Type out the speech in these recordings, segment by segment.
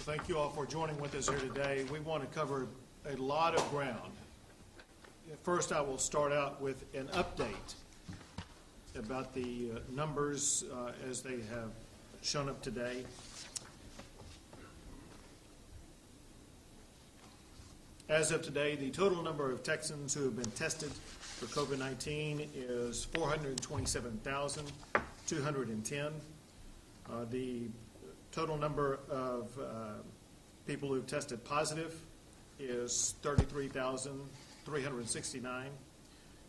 Thank you all for joining with us here today. We want to cover a lot of ground. First, I will start out with an update about the numbers as they have shown up today. As of today, the total number of Texans who have been tested for COVID-19 is 427,210. The total number of people who've tested positive is 33,369.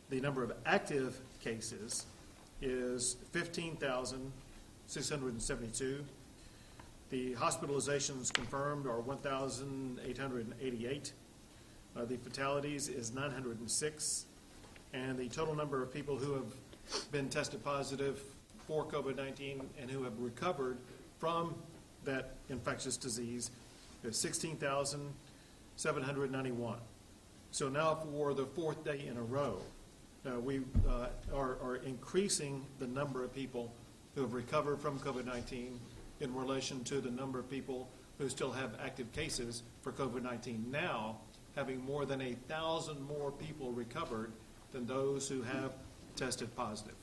The number of active cases is 15,672. The hospitalizations confirmed are 1,888. The fatalities is 906. And the total number of people who have been tested positive for COVID-19 and who have recovered from that infectious disease is 16,791. So now for the fourth day in a row, we are increasing the number of people who have recovered from COVID-19 in relation to the number of people who still have active cases for COVID-19. Now, having more than 1,000 more people recovered than those who have tested positive.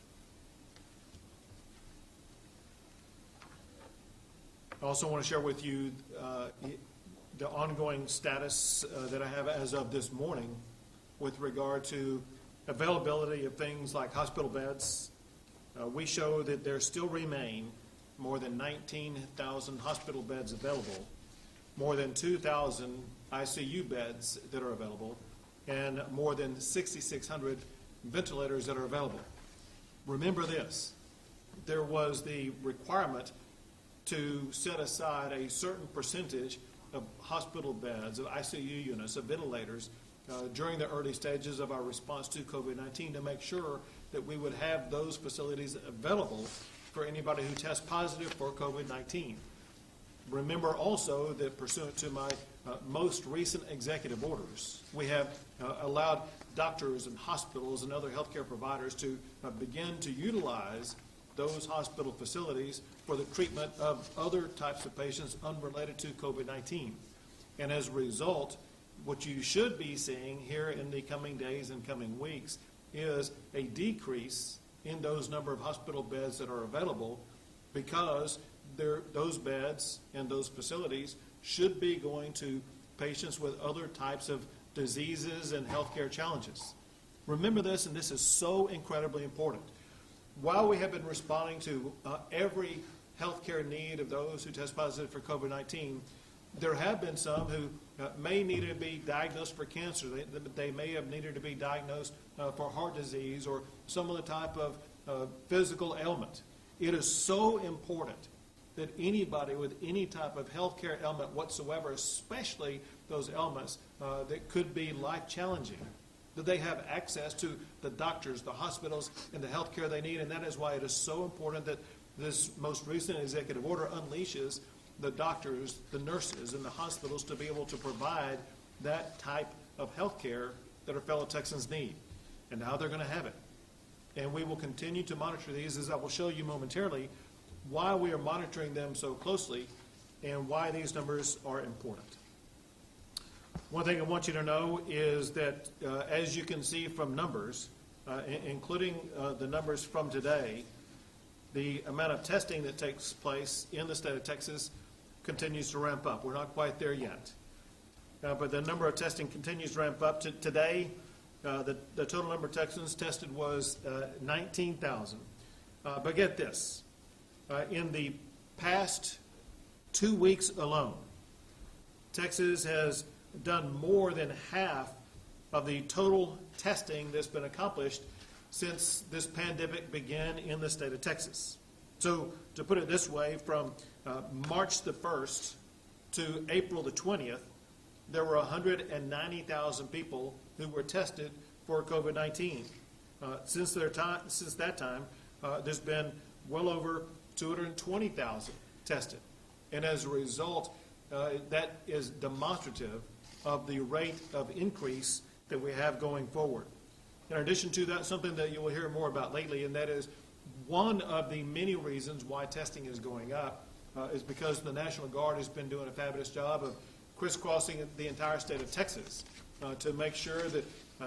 I also want to share with you the ongoing status that I have as of this morning with regard to availability of things like hospital beds. We show that there still remain more than 19,000 hospital beds available, more than 2,000 ICU beds that are available, and more than 6,600 ventilators that are available. Remember this, there was the requirement to set aside a certain percentage of hospital beds, of ICU units, of ventilators during the early stages of our response to COVID-19 to make sure that we would have those facilities available for anybody who tests positive for COVID-19. Remember also that pursuant to my most recent executive orders, we have allowed doctors and hospitals and other healthcare providers to begin to utilize those hospital facilities for the treatment of other types of patients unrelated to COVID-19. And as a result, what you should be seeing here in the coming days and coming weeks is a decrease in those number of hospital beds that are available, because those beds and those facilities should be going to patients with other types of diseases and healthcare challenges. Remember this, and this is so incredibly important. While we have been responding to every healthcare need of those who test positive for COVID-19, there have been some who may need to be diagnosed for cancer. They may have needed to be diagnosed for heart disease or some other type of physical ailment. It is so important that anybody with any type of healthcare ailment whatsoever, especially those ailments that could be life-challenging, that they have access to the doctors, the hospitals, and the health care they need. And that is why it is so important that this most recent executive order unleashes the doctors, the nurses, and the hospitals to be able to provide that type of health care that our fellow Texans need. And now they're going to have it. And we will continue to monitor these, as I will show you momentarily, why we are monitoring them so closely and why these numbers are important. One thing I want you to know is that as you can see from numbers, including the numbers from today, the amount of testing that takes place in the state of Texas continues to ramp up. We're not quite there yet. But the number of testing continues to ramp up. Today, the total number of Texans tested was 19,000. But get this, in the past 2 weeks alone, Texas has done more than half of the total testing that's been accomplished since this pandemic began in the state of Texas. So to put it this way, from March the 1st to April the 20th, there were 190,000 people who were tested for COVID-19. Since that time, there's been well over 220,000 tested. And as a result, that is demonstrative of the rate of increase that we have going forward. In addition to that, something that you will hear more about lately, and that is one of the many reasons why testing is going up, is because the National Guard has been doing a fabulous job of crisscrossing the entire state of Texas to make sure that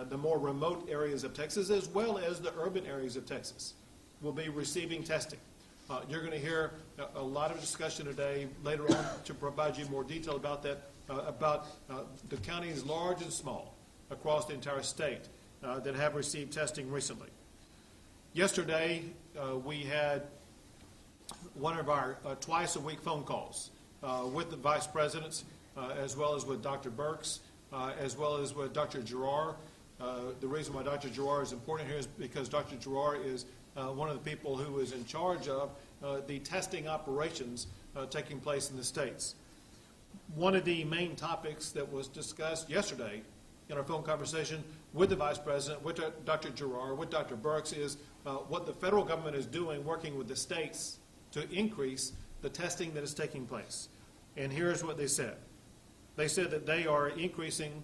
the more remote areas of Texas, as well as the urban areas of Texas, will be receiving testing. You're going to hear a lot of discussion today, later on, to provide you more detail about that, about the counties large and small across the entire state that have received testing recently. Yesterday, we had one of our twice-a-week phone calls with the vice presidents, as well as with Dr. Burks, as well as with Dr. Gerard. The reason why Dr. Gerard is important here is because Dr. Gerard is one of the people who is in charge of the testing operations taking place in the states. One of the main topics that was discussed yesterday in our phone conversation with the Vice President, with Dr. Gerard, with Dr. Burks, is what the federal government is doing, working with the states to increase the testing that is taking place. And here's what they said. They said that they are increasing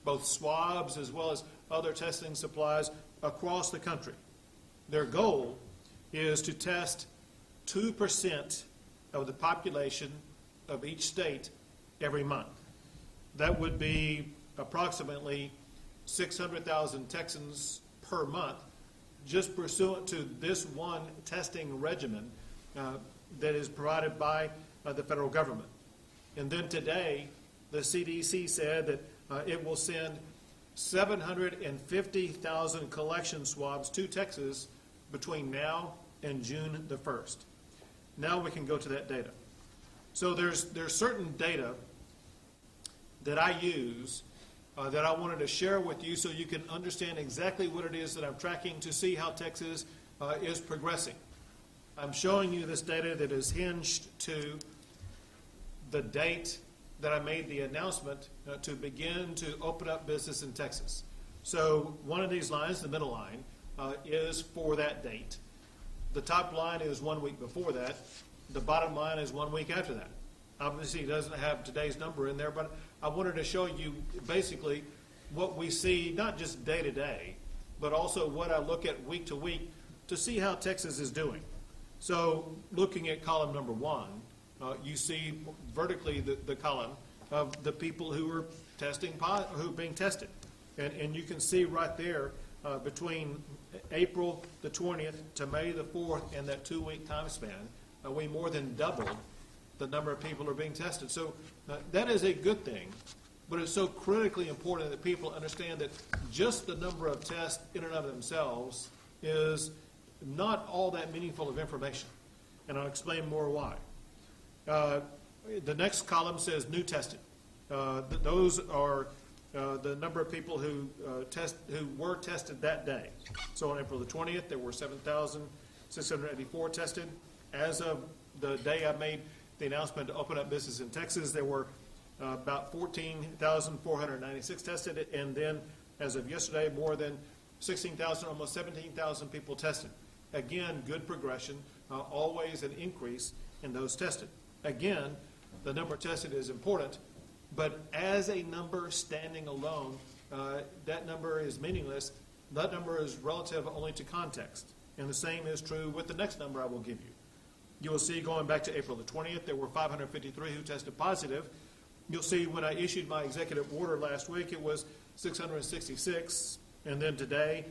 both swabs as well as other testing supplies across the country. Their goal is to test 2% of the population of each state every month. That would be approximately 600,000 Texans per month, just pursuant to this one testing regimen that is provided by the federal government. And then today, the CDC said that it will send 750,000 collection swabs to Texas between now and June the 1st. Now we can go to that data. So there's certain data that I use that I wanted to share with you so you can understand exactly what it is that I'm tracking to see how Texas is progressing. I'm showing you this data that is hinged to the date that I made the announcement to begin to open up business in Texas. So one of these lines, the middle line, is for that date. The top line is 1 week before that. The bottom line is 1 week after that. Obviously, it doesn't have today's number in there, but I wanted to show you basically what we see, not just day to day, but also what I look at week to week to see how Texas is doing. So looking at column number 1, you see vertically the column of the people who are who are being tested. And you can see right there between April the 20th to May the 4th in that 2-week time span, we more than doubled the number of people who are being tested. So that is a good thing, but it's so critically important that people understand that just the number of tests in and of themselves is not all that meaningful of information. And I'll explain more why. The next column says new tested. Those are the number of people who were tested that day. So on April the 20th, there were 7,684 tested. As of the day I made the announcement to open up business in Texas, there were about 14,496 tested, and then as of yesterday, more than 16,000, almost 17,000 people tested. Again, good progression, always an increase in those tested. Again, the number tested is important, but as a number standing alone, that number is meaningless. That number is relative only to context. And the same is true with the next number I will give you. You will see going back to April the 20th, there were 553 who tested positive. You'll see when I issued my executive order last week, it was 666, and then today,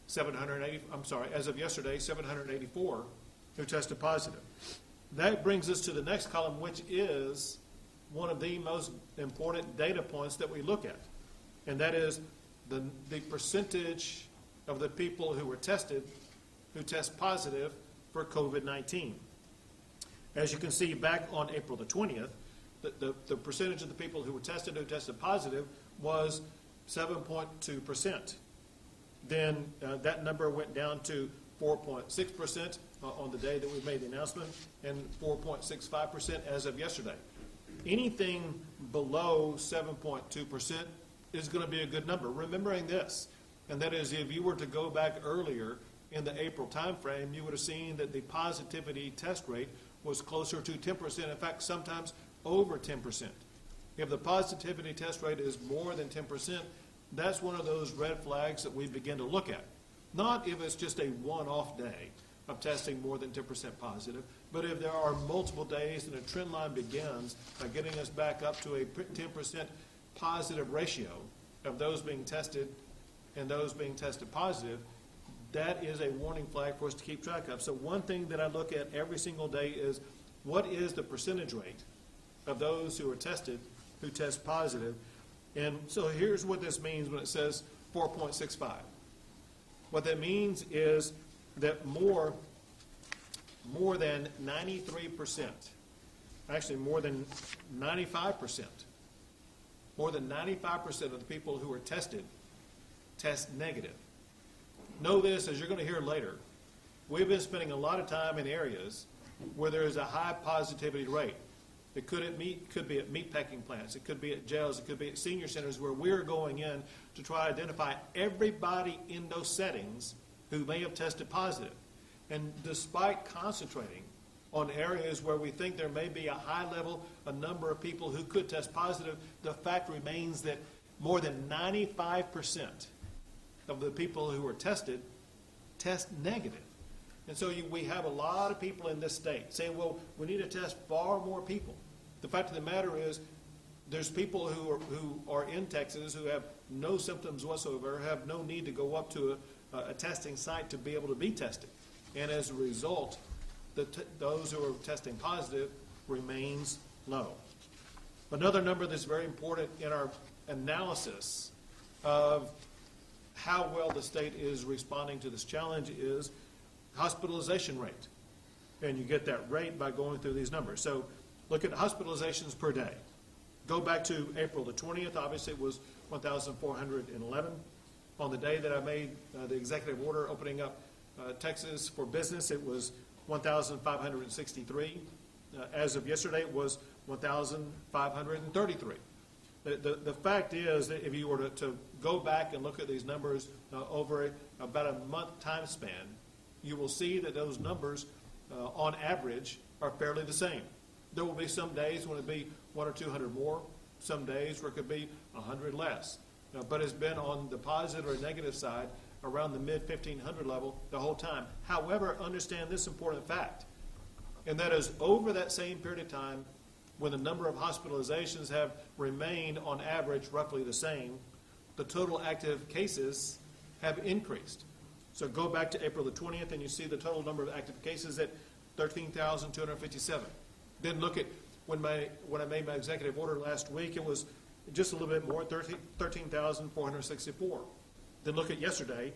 as of yesterday, 784 who tested positive. That brings us to the next column, which is one of the most important data points that we look at, and that is the percentage of the people who were tested who test positive for COVID-19. As you can see, back on April the 20th, the percentage of the people who tested positive was 7.2%. Then that number went down to 4.6% on the day that we made the announcement, and 4.65% as of yesterday. Anything below 7.2% is going to be a good number. Remembering this, and that is if you were to go back earlier in the April time frame, you would have seen that the positivity test rate was closer to 10%, in fact, sometimes over 10%. If the positivity test rate is more than 10%, that's one of those red flags that we begin to look at. Not if it's just a one-off day of testing more than 10% positive, But if there are multiple days and a trend line begins by getting us back up to a 10% positive ratio of those being tested and those being tested positive, that is a warning flag for us to keep track of. So one thing that I look at every single day is what is the percentage rate of those who are tested, who test positive. And so here's what this means when it says 4.65. What that means is that more than 93%, actually more than 95%, more than 95% of the people who are tested test negative. Know this, as you're going to hear later, we've been spending a lot of time in areas where there is a high positivity rate. It could be at meat packing plants, it could be at jails, it could be at senior centers where we're going in to try to identify everybody in those settings who may have tested positive. And despite concentrating on areas where we think there may be a high level, a number of people who could test positive, the fact remains that more than 95% of the people who are tested test negative. And so we have a lot of people in this state saying, well, we need to test far more people. The fact of the matter is there's people who are in Texas who have no symptoms whatsoever, have no need to go up to a testing site to be able to be tested. And as a result, those who are testing positive remains low. Another number that's very important in our analysis of how well the state is responding to this challenge is hospitalization rate. And you get that rate by going through these numbers. So look at hospitalizations per day. Go back to April the 20th, obviously it was 1,411. On the day that I made the executive order opening up Texas for business, it was 1,563. As of yesterday, it was 1,533. The fact is that if you were to go back and look at these numbers over about a month time span, you will see that those numbers, on average, are fairly the same. There will be some days when it will be 100 or 200 more, some days where it could be 100 less. But it's been on the positive or negative side around the mid-1,500 level the whole time. However, understand this important fact, and that is over that same period of time, when the number of hospitalizations have remained on average roughly the same, the total active cases have increased. So go back to April the 20th and you see the total number of active cases at 13,257. Then look at when I made my executive order last week, it was just a little bit more, 13,464. Then look at yesterday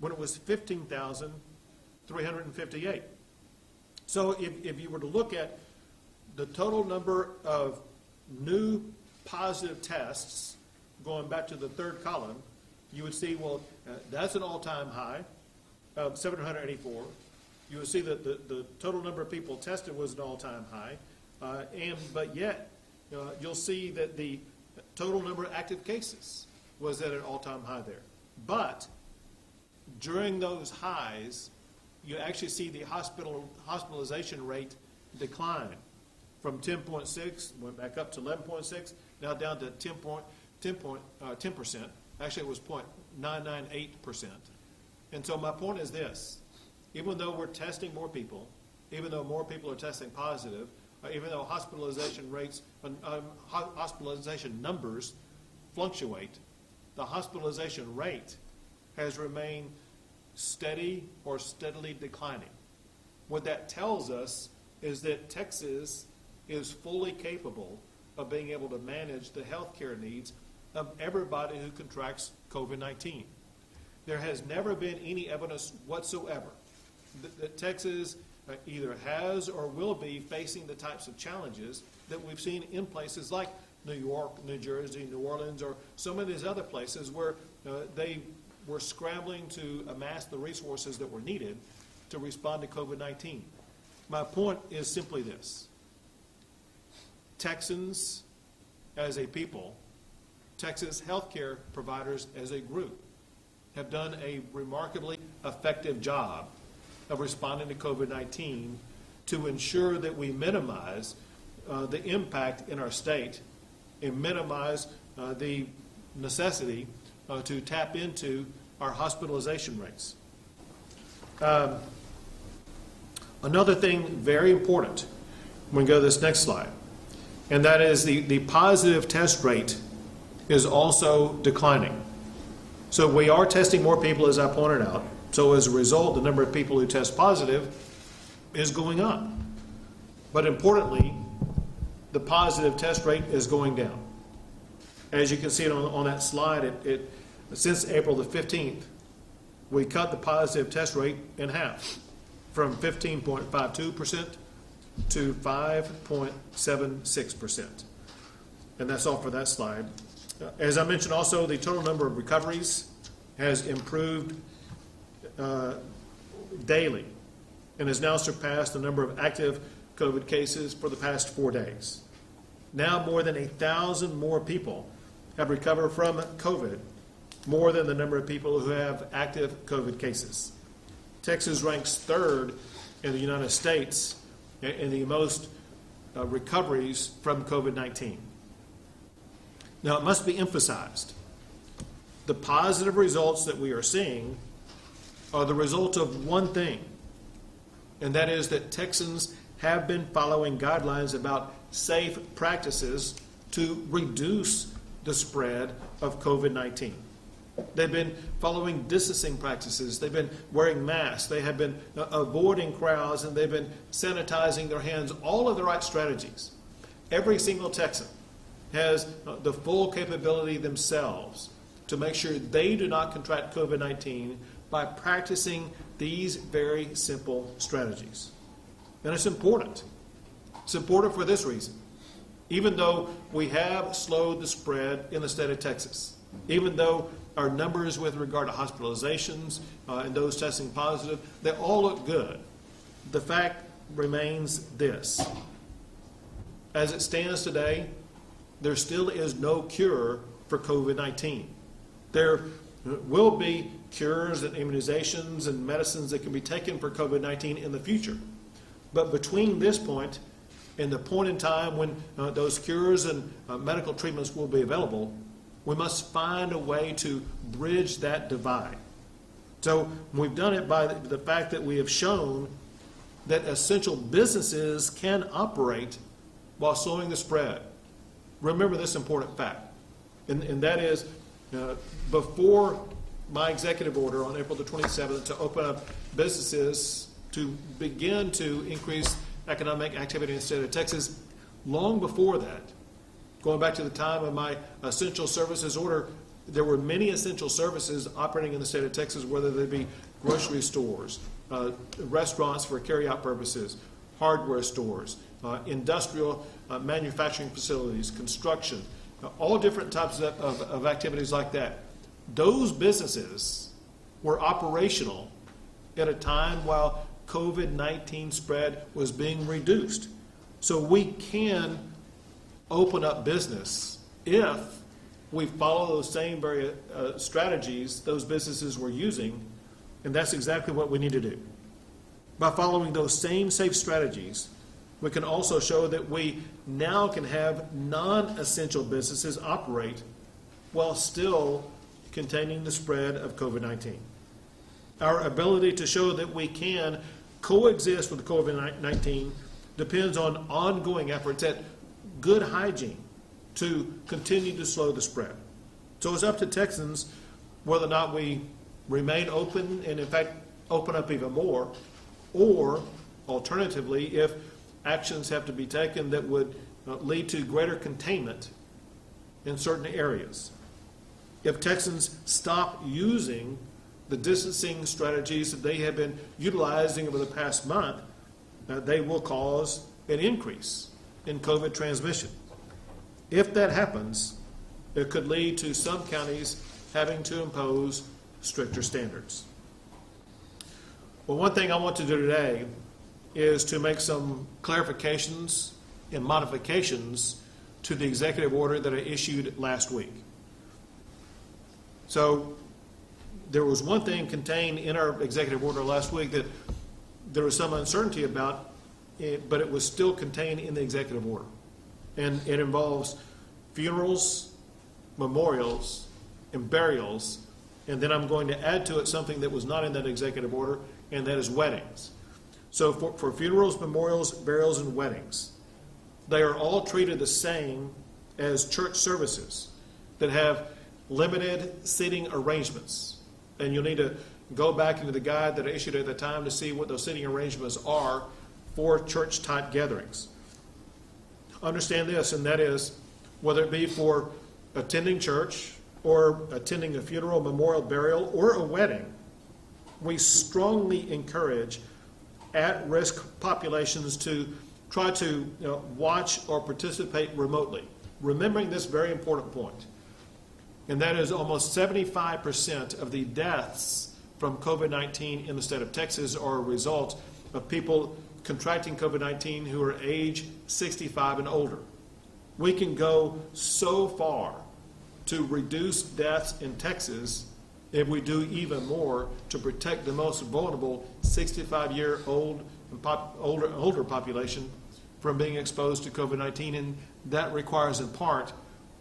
when it was 15,358. So if you were to look at the total number of new positive tests going back to the third column, you would see, well, that's an all-time high of 784. You would see that the total number of people tested was an all-time high, but yet you'll see that the total number of active cases was at an all-time high there. But during those highs, you actually see the hospitalization rate decline from 10.6, went back up to 11.6, now down to 10%. Actually, it was 0.998%. And so my point is this. Even though we're testing more people, even though more people are testing positive, even though hospitalization rates, hospitalization numbers fluctuate, the hospitalization rate has remained steady or steadily declining. What that tells us is that Texas is fully capable of being able to manage the health care needs of everybody who contracts COVID-19. There has never been any evidence whatsoever that Texas either has or will be facing the types of challenges that we've seen in places like New York, New Jersey, New Orleans, or some of these other places where they were scrambling to amass the resources that were needed to respond to COVID-19. My point is simply this. Texans as a people, Texas healthcare providers as a group, have done a remarkably effective job of responding to COVID-19 to ensure that we minimize the impact in our state and minimize the necessity to tap into our hospitalization rates. Another thing very important, when we go to this next slide, and that is the positive test rate is also declining. So we are testing more people, as I pointed out. So as a result, the number of people who test positive is going up. But importantly, the positive test rate is going down. As you can see on that slide, since April the 15th, we cut the positive test rate in half, from 15.52% to 5.76%. And that's all for that slide. As I mentioned also, the total number of recoveries has improved daily and has now surpassed the number of active COVID cases for the past 4 days. Now more than 1,000 more people have recovered from COVID, more than the number of people who have active COVID cases. Texas ranks third in the United States in the most recoveries from COVID-19. Now, it must be emphasized, the positive results that we are seeing are the result of one thing, and that is that Texans have been following guidelines about safe practices to reduce the spread of COVID-19. They've been following distancing practices. They've been wearing masks. They have been avoiding crowds, and they've been sanitizing their hands, all of the right strategies. Every single Texan has the full capability themselves to make sure they do not contract COVID-19 by practicing these very simple strategies. And it's important. It's important for this reason. Even though we have slowed the spread in the state of Texas, even though our numbers with regard to hospitalizations and those testing positive, they all look good, the fact remains this. As it stands today, there still is no cure for COVID-19. There will be cures and immunizations and medicines that can be taken for COVID-19 in the future. But between this point and the point in time when those cures and medical treatments will be available, we must find a way to bridge that divide. So we've done it by the fact that we have shown that essential businesses can operate while slowing the spread. Remember this important fact, and that is before my executive order on April the 27th to open up businesses to begin to increase economic activity in the state of Texas, long before that, going back to the time of my essential services order, there were many essential services operating in the state of Texas, whether they be grocery stores, restaurants for carry-out purposes, hardware stores, industrial manufacturing facilities, construction, all different types of activities like that. Those businesses were operational at a time while COVID-19 spread was being reduced. So we can open up business if we follow those same very strategies those businesses were using, and that's exactly what we need to do. By following those same safe strategies, we can also show that we now can have non-essential businesses operate while still containing the spread of COVID-19. Our ability to show that we can coexist with COVID-19 depends on ongoing efforts at good hygiene to continue to slow the spread. So it's up to Texans whether or not we remain open and in fact open up even more, or alternatively, if actions have to be taken that would lead to greater containment in certain areas. If Texans stop using the distancing strategies that they have been utilizing over the past month, they will cause an increase in COVID transmission. If that happens, it could lead to some counties having to impose stricter standards. Well, one thing I want to do today is to make some clarifications and modifications to the executive order that I issued last week. So there was one thing contained in our executive order last week that there was some uncertainty about, but it was still contained in the executive order. And it involves funerals, memorials, and burials, and then I'm going to add to it something that was not in that executive order, and that is weddings. So for funerals, memorials, burials, and weddings, they are all treated the same as church services that have limited seating arrangements. And you'll need to go back into the guide that I issued at the time to see what those seating arrangements are for church-type gatherings. Understand this, and that is, whether it be for attending church or attending a funeral, memorial, burial, or a wedding, we strongly encourage at-risk populations to try to watch or participate remotely. Remembering this very important point, and that is almost 75% of the deaths from COVID-19 in the state of Texas are a result of people contracting COVID-19 who are age 65 and older. We can go so far to reduce deaths in Texas if we do even more to protect the most vulnerable 65-year-old and older population from being exposed to COVID-19, and that requires in part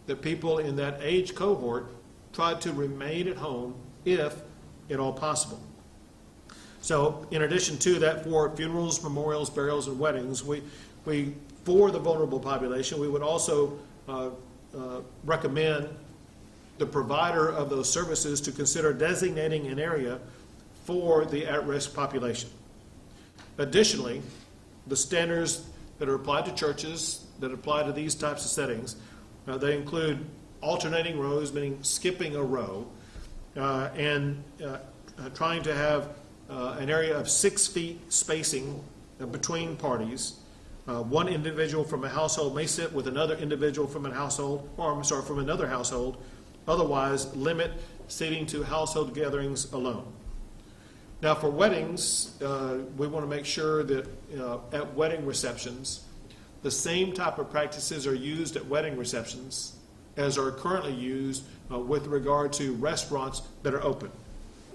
that people in that age cohort try to remain at home if at all possible. So in addition to that, for funerals, memorials, burials, and weddings, we for the vulnerable population, we would also recommend the provider of those services to consider designating an area for the at-risk population. Additionally, the standards that are applied to churches, that apply to these types of settings, they include alternating rows, meaning skipping a row, and trying to have an area of 6 feet spacing between parties. One individual from a household may sit with another individual from a household, from another household. Otherwise, limit seating to household gatherings alone. Now, for weddings, we want to make sure that at wedding receptions, the same type of practices are used at wedding receptions as are currently used with regard to restaurants that are open.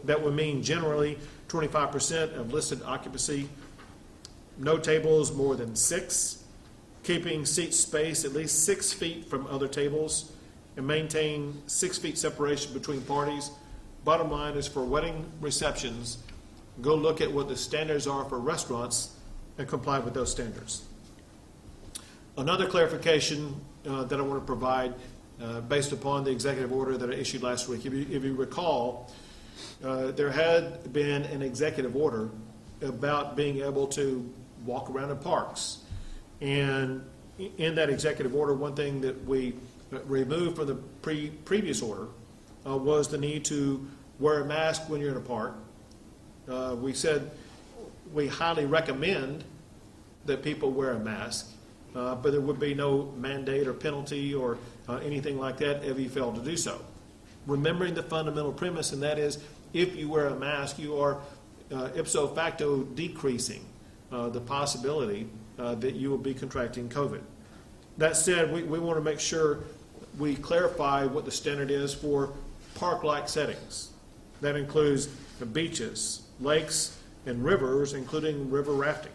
That would mean generally 25% of listed occupancy, no tables more than 6, keeping seat space at least 6 feet from other tables, and maintain 6 feet separation between parties. Bottom line is, for wedding receptions, go look at what the standards are for restaurants and comply with those standards. Another clarification that I want to provide based upon the executive order that I issued last week. If you recall, there had been an executive order about being able to walk around in parks. And in that executive order, one thing that we removed from the previous order was the need to wear a mask when you're in a park. We said we highly recommend that people wear a mask, but there would be no mandate or penalty or anything like that if you fail to do so. Remembering the fundamental premise, and that is, if you wear a mask, you are ipso facto decreasing the possibility that you will be contracting COVID. That said, we want to make sure we clarify what the standard is for park-like settings. That includes the beaches, lakes, and rivers, including river rafting.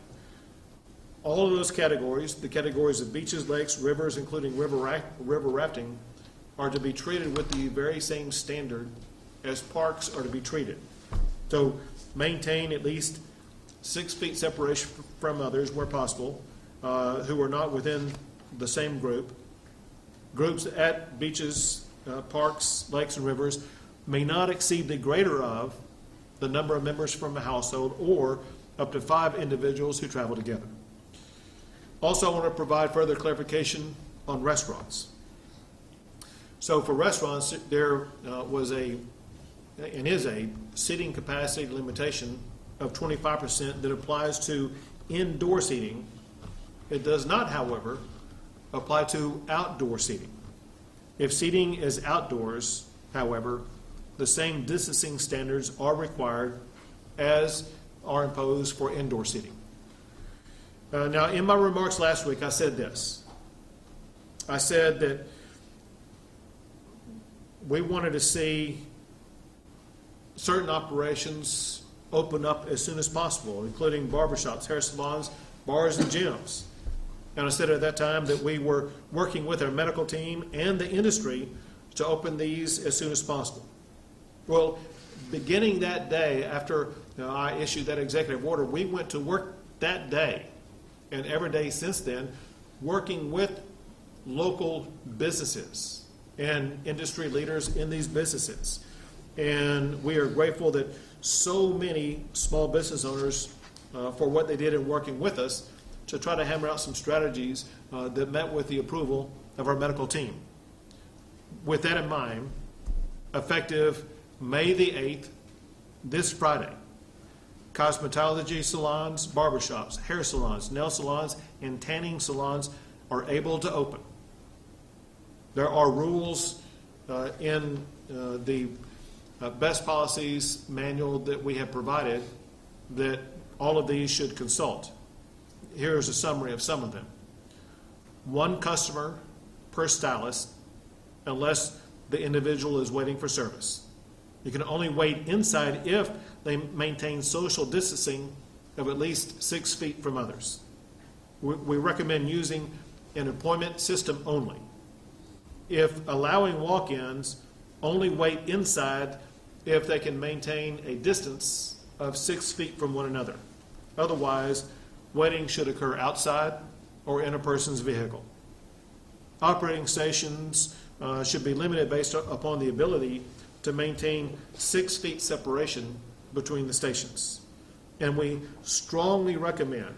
All of those categories, the categories of beaches, lakes, rivers, including river rafting, are to be treated with the very same standard as parks are to be treated. So maintain at least 6 feet separation from others where possible, who are not within the same group. Groups at beaches, parks, lakes, and rivers may not exceed the greater of the number of members from a household, or up to 5 individuals who travel together. Also, I want to provide further clarification on restaurants. So for restaurants, there was and is a seating capacity limitation of 25% that applies to indoor seating. It does not, however, apply to outdoor seating. If seating is outdoors, however, the same distancing standards are required as are imposed for indoor seating. Now, in my remarks last week, I said this. I said that we wanted to see certain operations open up as soon as possible, including barbershops, hair salons, bars, and gyms. And I said at that time that we were working with our medical team and the industry to open these as soon as possible. Well, beginning that day after I issued that executive order, we went to work that day and every day since then, working with local businesses and industry leaders in these businesses. And we are grateful that so many small business owners for what they did in working with us to try to hammer out some strategies that met with the approval of our medical team. With that in mind, effective May the 8th, this Friday, cosmetology salons, barbershops, hair salons, nail salons, and tanning salons are able to open. There are rules in the best policies manual that we have provided that all of these should consult. Here is a summary of some of them. 1 customer per stylist, unless the individual is waiting for service. You can only wait inside if they maintain social distancing of at least 6 feet from others. We recommend using an appointment system only. If allowing walk-ins, only wait inside if they can maintain a distance of 6 feet from one another. Otherwise, waiting should occur outside or in a person's vehicle. Operating stations should be limited based upon the ability to maintain 6 feet separation between the stations. And we strongly recommend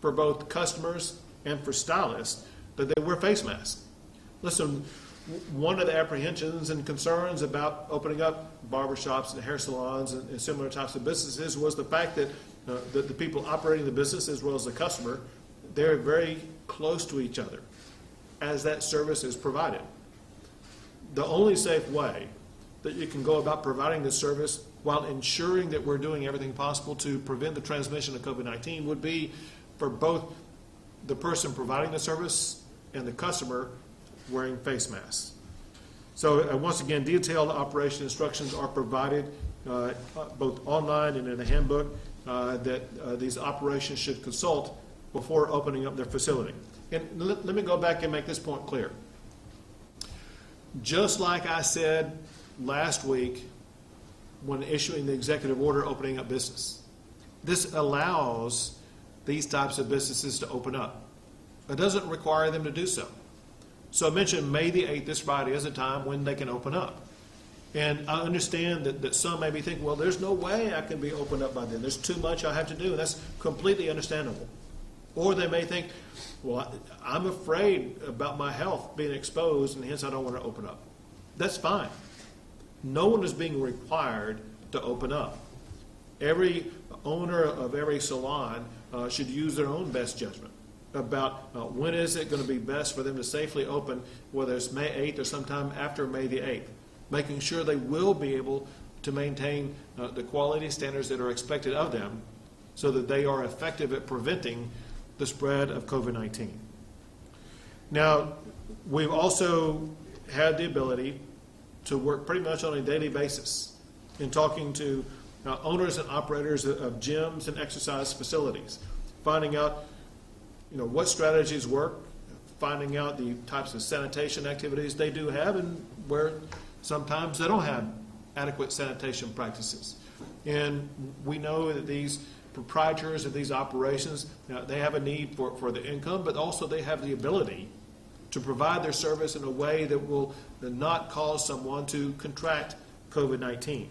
for both customers and for stylists that they wear face masks. Listen, one of the apprehensions and concerns about opening up barbershops and hair salons and similar types of businesses was the fact that the people operating the business as well as the customer, they're very close to each other as that service is provided. The only safe way that you can go about providing this service while ensuring that we're doing everything possible to prevent the transmission of COVID-19 would be for both the person providing the service and the customer wearing face masks. So once again, detailed operation instructions are provided both online and in a handbook that these operations should consult before opening up their facility. And let me go back and make this point clear. Just like I said last week when issuing the executive order opening up business, this allows these types of businesses to open up. It doesn't require them to do so. So I mentioned May the 8th, this Friday, as a time when they can open up. And I understand that some may be thinking, well, there's no way I can be opened up by then. There's too much I have to do. And that's completely understandable. Or they may think, well, I'm afraid about my health being exposed, and hence I don't want to open up. That's fine. No one is being required to open up. Every owner of every salon should use their own best judgment about when is it going to be best for them to safely open, whether it's May 8th or sometime after May the 8th, making sure they will be able to maintain the quality standards that are expected of them so that they are effective at preventing the spread of COVID-19. Now, we've also had the ability to work pretty much on a daily basis in talking to owners and operators of gyms and exercise facilities, finding out what strategies work, finding out the types of sanitation activities they do have and where sometimes they don't have adequate sanitation practices. And we know that these proprietors of these operations, they have a need for the income, but also they have the ability to provide their service in a way that will not cause someone to contract COVID-19.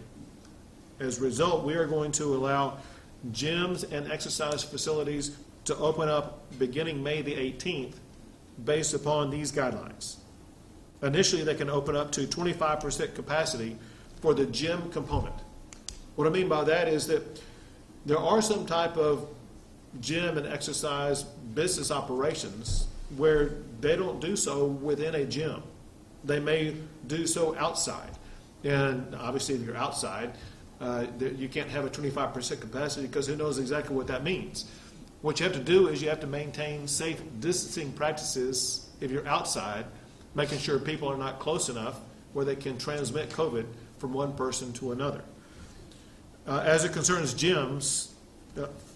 As a result, we are going to allow gyms and exercise facilities to open up beginning May the 18th based upon these guidelines. Initially, they can open up to 25% capacity for the gym component. What I mean by that is that there are some type of gym and exercise business operations where they don't do so within a gym. They may do so outside. And obviously, if you're outside, you can't have a 25% capacity because who knows exactly what that means. What you have to do is you have to maintain safe distancing practices if you're outside, making sure people are not close enough where they can transmit COVID from one person to another. As it concerns gyms,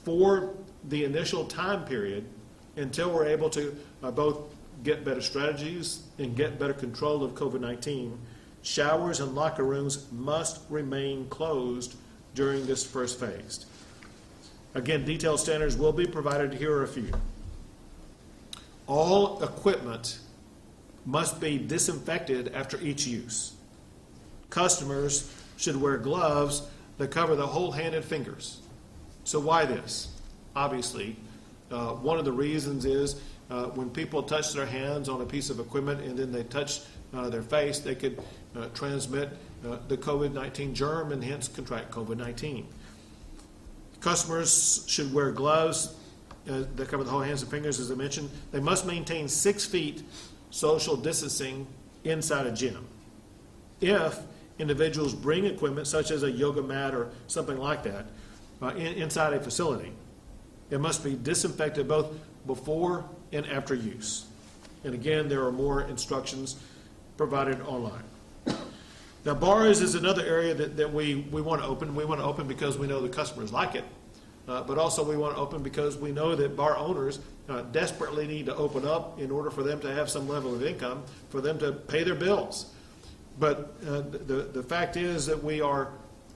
for the initial time period, until we're able to both get better strategies and get better control of COVID-19, showers and locker rooms must remain closed during this first phase. Again, detailed standards will be provided. Here are a few. All equipment must be disinfected after each use. Customers should wear gloves that cover the whole hand and fingers. So why this? Obviously, one of the reasons is when people touch their hands on a piece of equipment and then they touch their face, they could transmit the COVID-19 germ and hence contract COVID-19. Customers should wear gloves that cover the whole hands and fingers, as I mentioned. They must maintain 6 feet social distancing inside a gym. If individuals bring equipment such as a yoga mat or something like that inside a facility, it must be disinfected both before and after use. And again, there are more instructions provided online. Now, bars is another area that we want to open. We want to open because we know the customers like it, but also we want to open because we know that bar owners desperately need to open up in order for them to have some level of income, for them to pay their bills. But the fact is that we are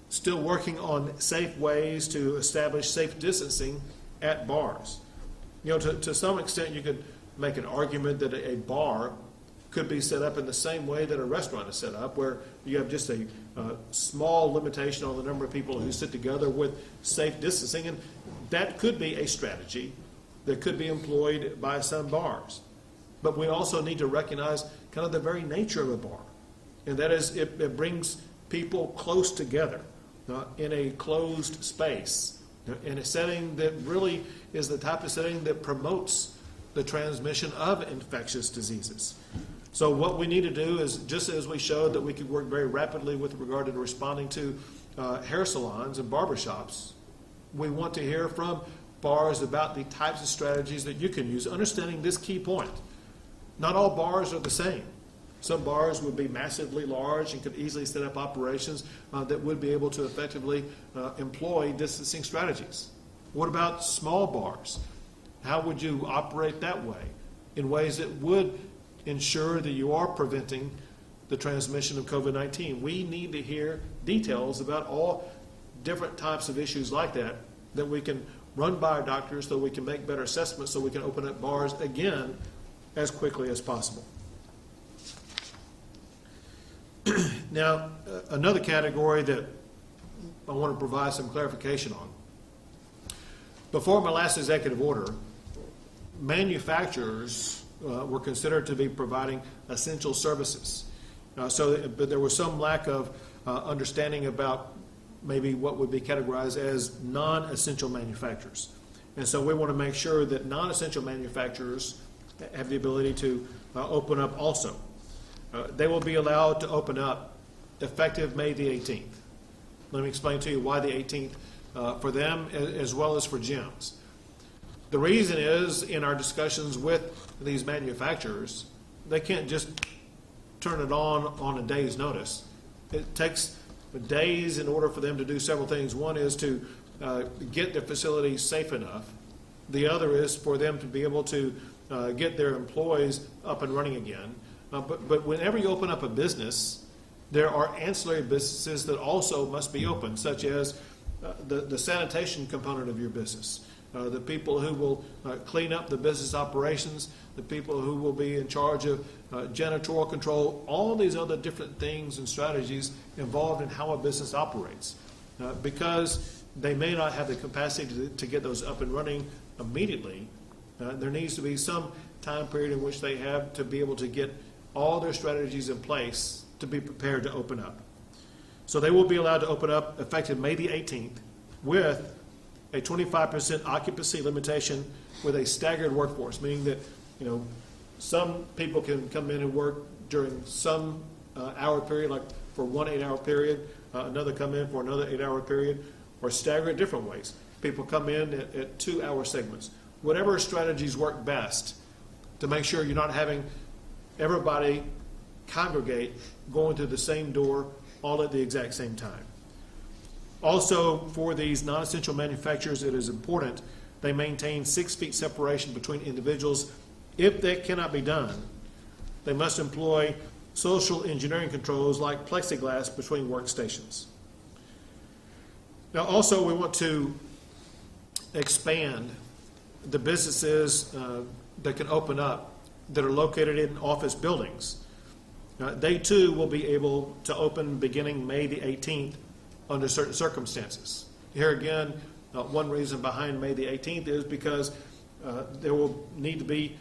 still working on safe ways to establish safe distancing at bars. You know, to some extent you could make an argument that a bar could be set up in the same way that a restaurant is set up, where you have just a small limitation on the number of people who sit together with safe distancing, and that could be a strategy that could be employed by some bars. But we also need to recognize kind of the very nature of a bar, and that is it brings people close together in a closed space, in a setting that really is the type of setting that promotes the transmission of infectious diseases. So what we need to do is, just as we showed that we could work very rapidly with regard to responding to hair salons and barbershops, we want to hear from bars about the types of strategies that you can use, understanding this key point. Not all bars are the same. Some bars would be massively large and could easily set up operations that would be able to effectively employ distancing strategies. What about small bars? How would you operate that way in ways that would ensure that you are preventing the transmission of COVID-19? We need to hear details about all different types of issues like that we can run by our doctors so we can make better assessments so we can open up bars again as quickly as possible. Now, another category that I want to provide some clarification on. Before my last executive order, manufacturers were considered to be providing essential services. But there was some lack of understanding about maybe what would be categorized as non-essential manufacturers. And so we want to make sure that non-essential manufacturers have the ability to open up also. They will be allowed to open up effective May the 18th. Let me explain to you why the 18th for them as well as for gyms. The reason is, in our discussions with these manufacturers, they can't just turn it on a day's notice. It takes days in order for them to do several things. One is to get their facility safe enough. The other is for them to be able to get their employees up and running again. But whenever you open up a business, there are ancillary businesses that also must be open, such as the sanitation component of your business, the people who will clean up the business operations, the people who will be in charge of janitorial control, all these other different things and strategies involved in how a business operates. Because they may not have the capacity to get those up and running immediately, there needs to be some time period in which they have to be able to get all their strategies in place to be prepared to open up. So they will be allowed to open up effective May the 18th with a 25% occupancy limitation with a staggered workforce, meaning that some people can come in and work during some hour period, like for one 8-hour period, another come in for another 8-hour period, or stagger it different ways. People come in at 2-hour segments. Whatever strategies work best to make sure you're not having everybody congregate going through the same door all at the exact same time. Also, for these non-essential manufacturers, it is important they maintain 6 feet separation between individuals. If that cannot be done, they must employ social engineering controls like plexiglass between workstations. Now, also, we want to expand the businesses that can open up that are located in office buildings. They too will be able to open beginning May the 18th under certain circumstances. Here again, one reason behind May the 18th is because there will need to be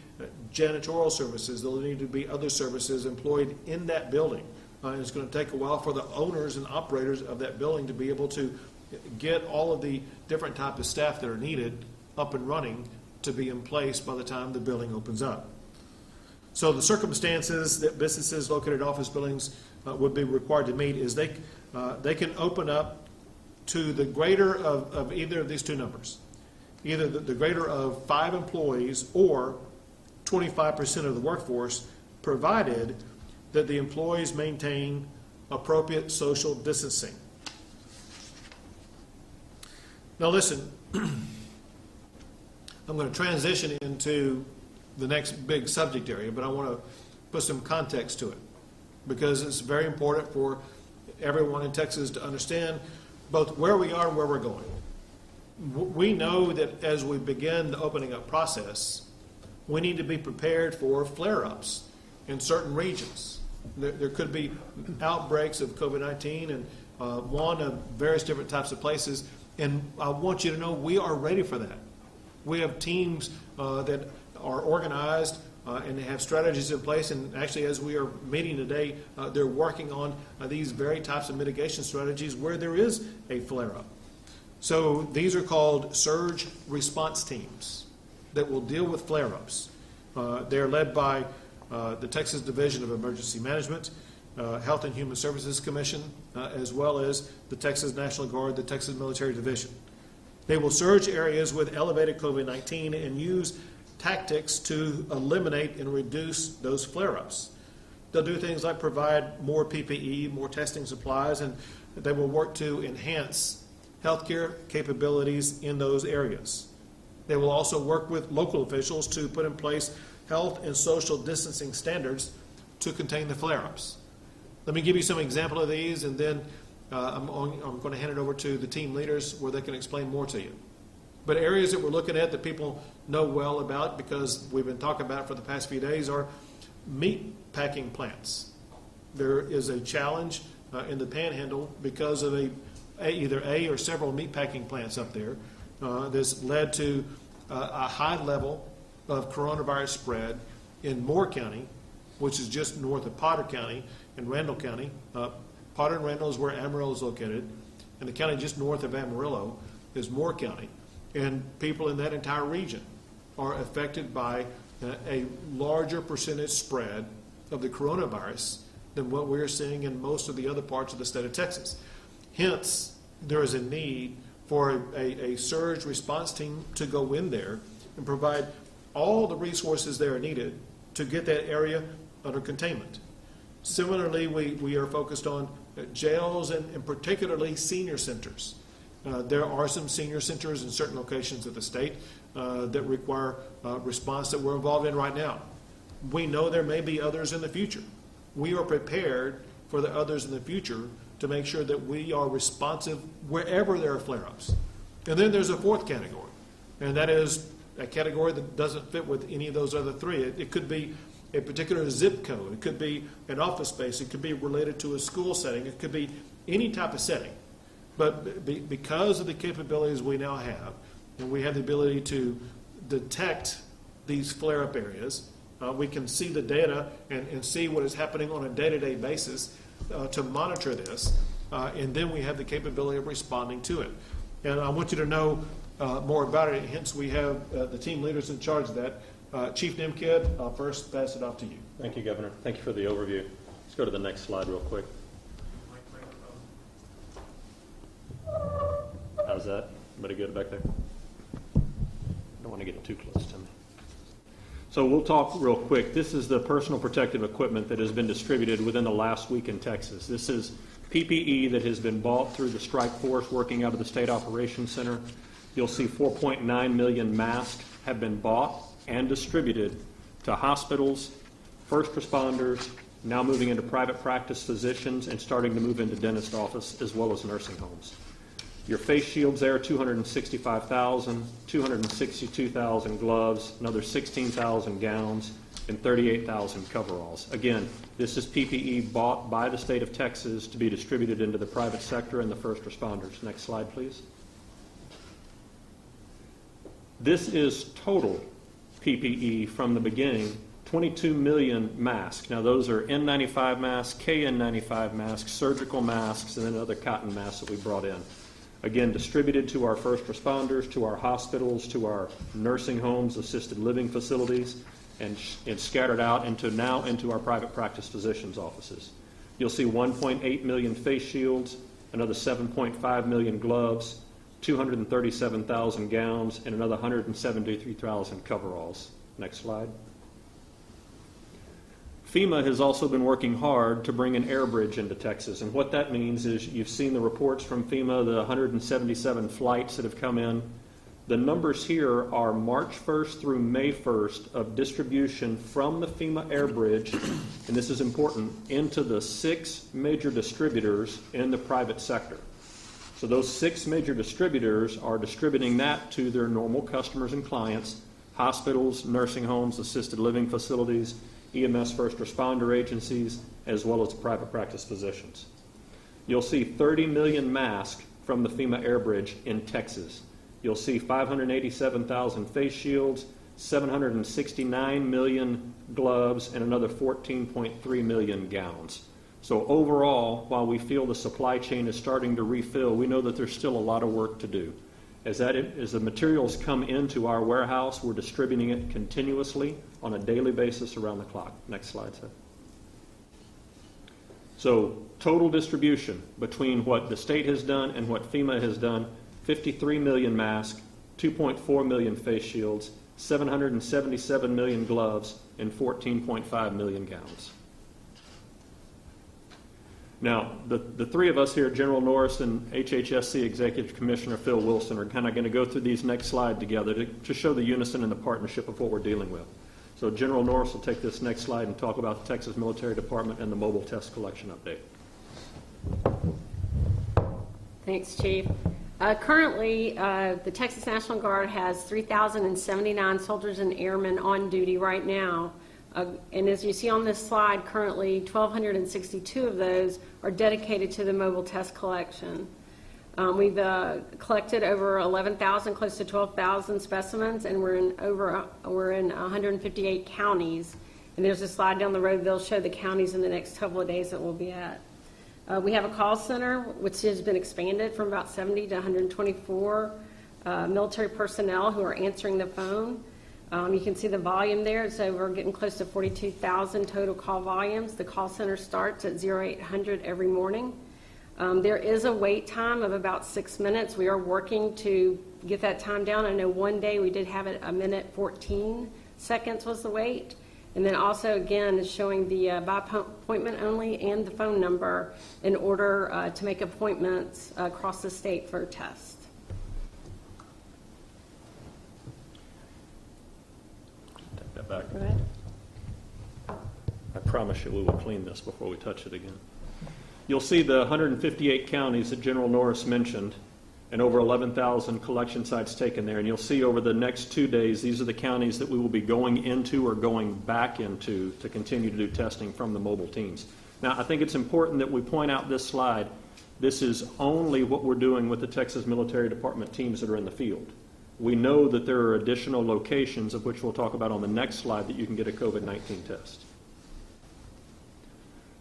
janitorial services, there will need to be other services employed in that building. And it's going to take a while for the owners and operators of that building to be able to get all of the different types of staff that are needed up and running to be in place by the time the building opens up. So the circumstances that businesses located in office buildings would be required to meet is they can open up to the greater of either of these two numbers, either the greater of 5 employees or 25% of the workforce, provided that the employees maintain appropriate social distancing. Now listen, I'm going to transition into the next big subject area, but I want to put some context to it because it's very important for everyone in Texas to understand both where we are and where we're going. We know that as we begin the opening up process, we need to be prepared for flare-ups in certain regions. There could be outbreaks of COVID-19 and one of various different types of places, and I want you to know we are ready for that. We have teams that are organized and they have strategies in place, and actually as we are meeting today, they're working on these very types of mitigation strategies where there is a flare-up. So these are called surge response teams that will deal with flare-ups. They're led by the Texas Division of Emergency Management, Health and Human Services Commission, as well as the Texas National Guard, the Texas Military Division. They will surge areas with elevated COVID-19 and use tactics to eliminate and reduce those flare-ups. They'll do things like provide more PPE, more testing supplies, and they will work to enhance healthcare capabilities in those areas. They will also work with local officials to put in place health and social distancing standards to contain the flare-ups. Let me give you some example of these, and then I'm going to hand it over to the team leaders where they can explain more to you. But areas that we're looking at that people know well about because we've been talking about it for the past few days are meat packing plants. There is a challenge in the Panhandle because of either a or several meat packing plants up there that's led to a high level of coronavirus spread in Moore County, which is just north of Potter County and Randall County. Potter and Randall is where Amarillo is located, and the county just north of Amarillo is Moore County. And people in that entire region are affected by a larger percentage spread of the coronavirus than what we're seeing in most of the other parts of the state of Texas. Hence, there is a need for a surge response team to go in there and provide all the resources that are needed to get that area under containment. Similarly, we are focused on jails and particularly senior centers. There are some senior centers in certain locations of the state that require response that we're involved in right now. We know there may be others in the future. We are prepared for the others in the future to make sure that we are responsive wherever there are flare-ups. And then there's a fourth category, and that is a category that doesn't fit with any of those other three. It could be a particular zip code. It could be an office space. It could be related to a school setting. It could be any type of setting. But because of the capabilities we now have, and we have the ability to detect these flare-up areas, we can see the data and see what is happening on a day-to-day basis to monitor this, and then we have the capability of responding to it. And I want you to know more about it, hence we have the team leaders in charge of that. Chief Nimkid, I'll first pass it off to you. Thank you, Governor. Thank you for the overview. Let's go to the next slide real quick. How's that? Everybody good back there? Don't want to get too close to me. So we'll talk real quick. This is the personal protective equipment that has been distributed within the last week in Texas. This is PPE that has been bought through the strike force working out of the State Operations Center. You'll see 4.9 million masks have been bought and distributed to hospitals, first responders, now moving into private practice physicians, and starting to move into dentist office as well as nursing homes. Your face shields there, 265,000, 262,000 gloves, another 16,000 gowns, and 38,000 coveralls. Again, this is PPE bought by the state of Texas to be distributed into the private sector and the first responders. Next slide, please. This is total PPE from the beginning, 22 million masks. Now those are N95 masks, KN95 masks, surgical masks, and then other cotton masks that we brought in. Again, distributed to our first responders, to our hospitals, to our nursing homes, assisted living facilities, and scattered out into our private practice physicians' offices. You'll see 1.8 million face shields, another 7.5 million gloves, 237,000 gowns, and another 173,000 coveralls. Next slide. FEMA has also been working hard to bring an air bridge into Texas, and what that means is you've seen the reports from FEMA, the 177 flights that have come in. The numbers here are March 1st through May 1st of distribution from the FEMA air bridge, and this is important, into the 6 major distributors in the private sector. So those 6 major distributors are distributing that to their normal customers and clients, hospitals, nursing homes, assisted living facilities, EMS first responder agencies, as well as private practice physicians. You'll see 30 million masks from the FEMA air bridge in Texas. You'll see 587,000 face shields, 769 million gloves, and another 14.3 million gowns. So overall, while we feel the supply chain is starting to refill, we know that there's still a lot of work to do. As the materials come into our warehouse, we're distributing it continuously on a daily basis around the clock. Next slide, Seth. So total distribution between what the state has done and what FEMA has done, 53 million masks, 2.4 million face shields, 777 million gloves, and 14.5 million gowns. Now, the three of us here, General Norris and HHSC Executive Commissioner Phil Wilson, are kind of going to go through these next slide together to show the unison and the partnership of what we're dealing with. So General Norris will take this next slide and talk about the Texas Military Department and the mobile test collection update. Thanks, Chief. Currently, the Texas National Guard has 3,079 soldiers and airmen on duty right now. And as you see on this slide, currently 1,262 of those are dedicated to the mobile test collection. We've collected over 11,000, close to 12,000 specimens, and we're in 158 counties. And there's a slide down the road. They'll show the counties in the next couple of days that we'll be at. We have a call center, which has been expanded from about 70 to 124 military personnel who are answering the phone. You can see the volume there, so we're getting close to 42,000 total call volumes. The call center starts at 0800 every morning. There is a wait time of about 6 minutes. We are working to get that time down. I know one day we did have it a minute 14 seconds was the wait. And then also, again, is showing the by appointment only and the phone number in order to make appointments across the state for a test. Take that back. Go ahead. I promise you we will clean this before we touch it again. You'll see the 158 counties that General Norris mentioned and over 11,000 collection sites taken there. And you'll see over the next 2 days, these are the counties that we will be going into or going back into to continue to do testing from the mobile teams. Now, I think it's important that we point out this slide. This is only what we're doing with the Texas Military Department teams that are in the field. We know that there are additional locations, of which we'll talk about on the next slide, that you can get a COVID-19 test.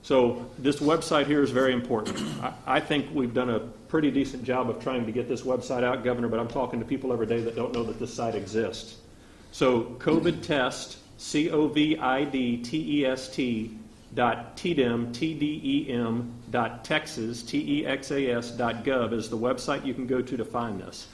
So this website here is very important. I think we've done a pretty decent job of trying to get this website out, Governor, but I'm talking to people every day that don't know that this site exists. So COVID test, covidtest.tdem.texas.gov is the website you can go to find this.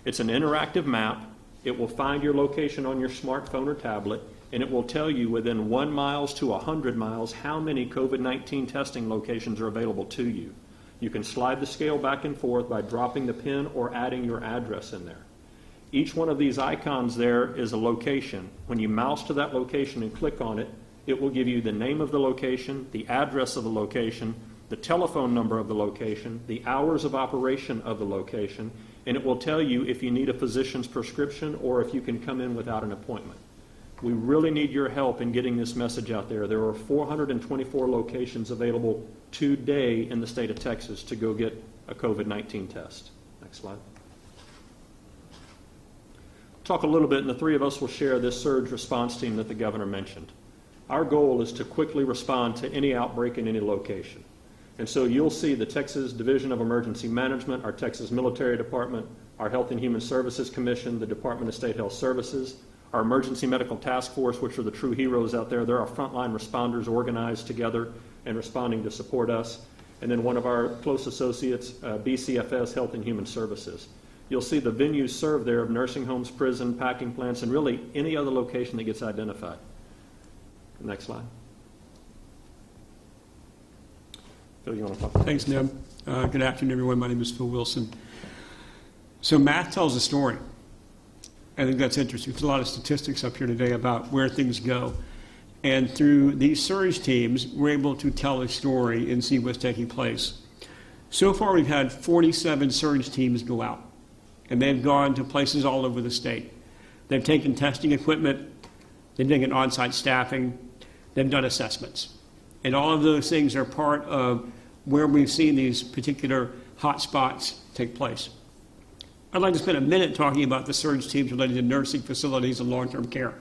It's an interactive map. It will find your location on your smartphone or tablet, and it will tell you within 1 mile to 100 miles how many COVID-19 testing locations are available to you. You can slide the scale back and forth by dropping the pin or adding your address in there. Each one of these icons there is a location. When you mouse to that location and click on it, it will give you the name of the location, the address of the location, the telephone number of the location, the hours of operation of the location, and it will tell you if you need a physician's prescription or if you can come in without an appointment. We really need your help in getting this message out there. There are 424 locations available today in the state of Texas to go get a COVID-19 test. Next slide. Talk a little bit, and the three of us will share this surge response team that the governor mentioned. Our goal is to quickly respond to any outbreak in any location. And so you'll see the Texas Division of Emergency Management, our Texas Military Department, our Health and Human Services Commission, the Department of State Health Services, our Emergency Medical Task Force, which are the true heroes out there. They're our frontline responders organized together and responding to support us. And then one of our close associates, BCFS, Health and Human Services. You'll see the venues served there of nursing homes, prison, packing plants, and really any other location that gets identified. Next slide. Phil, you want to talk? Thanks, Neb. Good afternoon, everyone. My name is Phil Wilson. So math tells a story. I think that's interesting. There's a lot of statistics up here today about where things go. And through these surge teams, we're able to tell a story and see what's taking place. So far, we've had 47 surge teams go out, and they've gone to places all over the state. They've taken testing equipment, they've taken on-site staffing, they've done assessments. And all of those things are part of where we've seen these particular hot spots take place. I'd like to spend a minute talking about the surge teams related to nursing facilities and long-term care,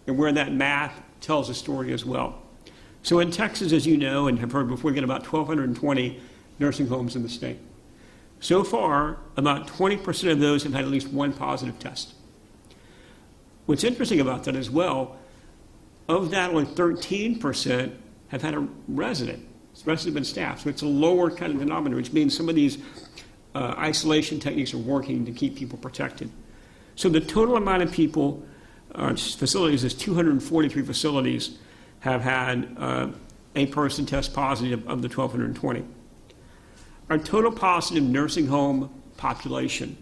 and where that math tells a story as well. So in Texas, as you know, and have heard before, we get about 1,220 nursing homes in the state. So far, about 20% of those have had at least one positive test. What's interesting about that as well, of that, only 13% have had a resident. The rest have been staff. So it's a lower kind of denominator, which means some of these isolation techniques are working to keep people protected. So the total amount of people, facilities, is 243 facilities have had a person test positive of the 1,220. Our total positive nursing home population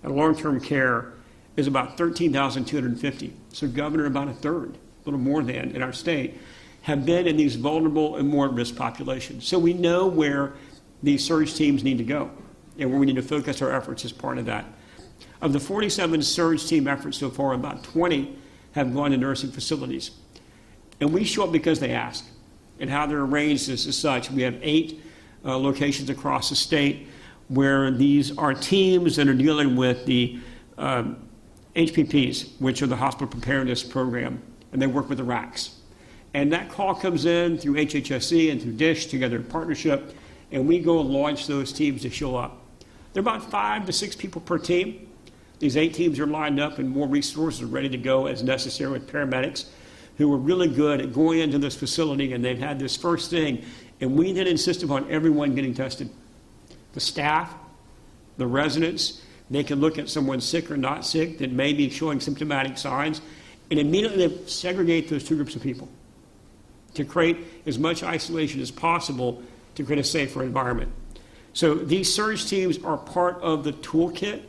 and long-term care is about 13,250. So, Governor, about a third, a little more than, in our state, have been in these vulnerable and more at-risk populations. So we know where these surge teams need to go and where we need to focus our efforts as part of that. Of the 47 surge team efforts so far, about 20 have gone to nursing facilities. And we show up because they ask. And how they're arranged is such. We have 8 locations across the state where these are teams that are dealing with the HPPs, which are the Hospital Preparedness Program, and they work with the RACs. And that call comes in through HHSC and through DISH together in partnership, and we go and launch those teams to show up. There are about 5 to 6 people per team. These 8 teams are lined up, and more resources are ready to go as necessary with paramedics who are really good at going into this facility, and they've had this first thing. And we then insist upon everyone getting tested. The staff, the residents, they can look at someone sick or not sick that may be showing symptomatic signs, and immediately segregate those 2 groups of people to create as much isolation as possible to create a safer environment. So these surge teams are part of the toolkit,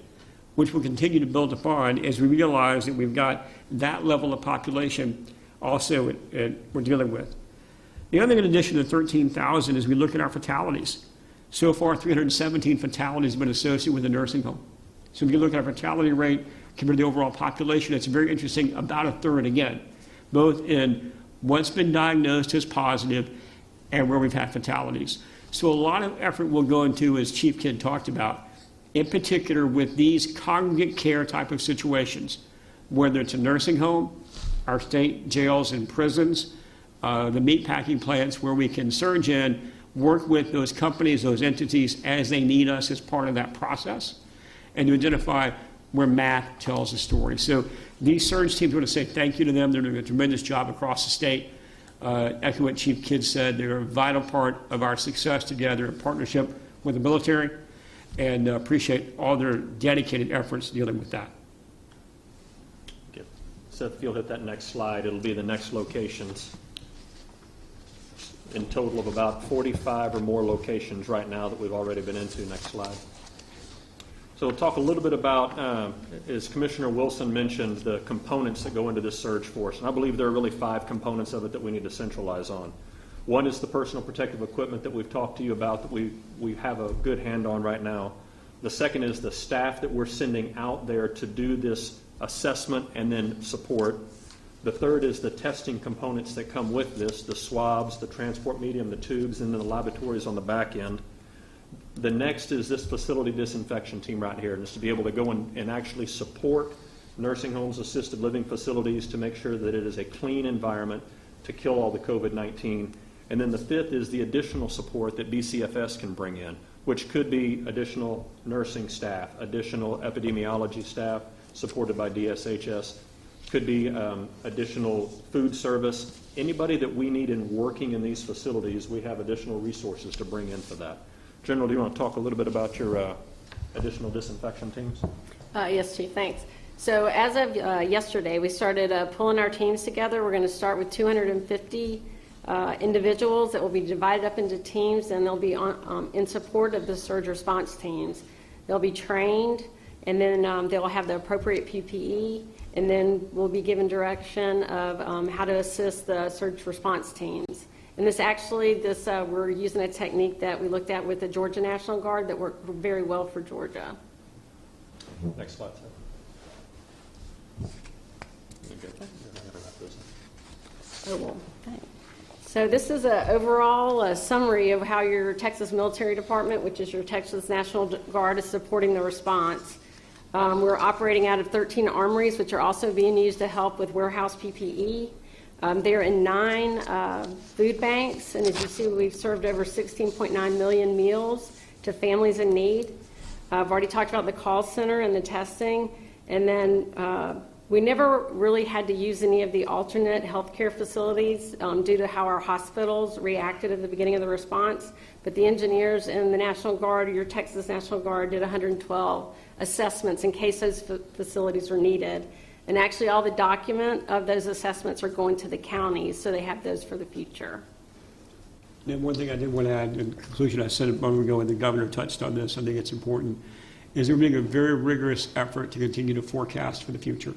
which we'll continue to build upon as we realize that we've got that level of population also we're dealing with. The other thing, in addition to 13,000, is we look at our fatalities. So far, 317 fatalities have been associated with a nursing home. So if you look at our fatality rate compared to the overall population, it's very interesting, about a third again, both in what's been diagnosed as positive and where we've had fatalities. So a lot of effort will go into, as Chief Kidd talked about, in particular with these congregate care type of situations, whether it's a nursing home, our state jails and prisons, the meatpacking plants, where we can surge in, work with those companies, those entities as they need us as part of that process, and to identify where math tells a story. So these surge teams, I want to say thank you to them. They're doing a tremendous job across the state. Echo what Chief Kidd said, they're a vital part of our success together in partnership with the military, and appreciate all their dedicated efforts dealing with that. Seth, if you'll hit that next slide, it'll be the next locations. In total of about 45 or more locations right now that we've already been into. Next slide. So we'll talk a little bit about, as Commissioner Wilson mentioned, the components that go into this surge force. And I believe there are really 5 components of it that we need to centralize on. One is the personal protective equipment that we've talked to you about that we have a good hand on right now. The second is the staff that we're sending out there to do this assessment and then support. The third is the testing components that come with this, the swabs, the transport medium, the tubes, and then the laboratories on the back end. The next is this facility disinfection team right here, and it's to be able to go and actually support nursing homes, assisted living facilities to make sure that it is a clean environment to kill all the COVID-19. And then the fifth is the additional support that BCFS can bring in, which could be additional nursing staff, additional epidemiology staff supported by DSHS, could be additional food service. Anybody that we need in working in these facilities, we have additional resources to bring in for that. General, do you want to talk a little bit about your additional disinfection teams? Yes, Chief, thanks. So as of yesterday, we started pulling our teams together. We're going to start with 250 individuals that will be divided up into teams, and they'll be in support of the surge response teams. They'll be trained, and then they'll have the appropriate PPE, and then we'll be given direction of how to assist the surge response teams. And we're using a technique that we looked at with the Georgia National Guard that worked very well for Georgia. Next slide, sir. Oh, well, thanks. So this is an overall summary of how your Texas Military Department, which is your Texas National Guard, is supporting the response. We're operating out of 13 armories, which are also being used to help with warehouse PPE. They're in 9 food banks, and as you see, we've served over 16.9 million meals to families in need. I've already talked about the call center and the testing, and then we never really had to use any of the alternate healthcare facilities due to how our hospitals reacted at the beginning of the response, but the engineers in the National Guard, your Texas National Guard, did 112 assessments in case those facilities were needed. And actually all the document of those assessments are going to the counties, so they have those for the future. And one thing I did want to add in conclusion, I said it a moment ago, and the governor touched on this, I think it's important, is we're making a very rigorous effort to continue to forecast for the future.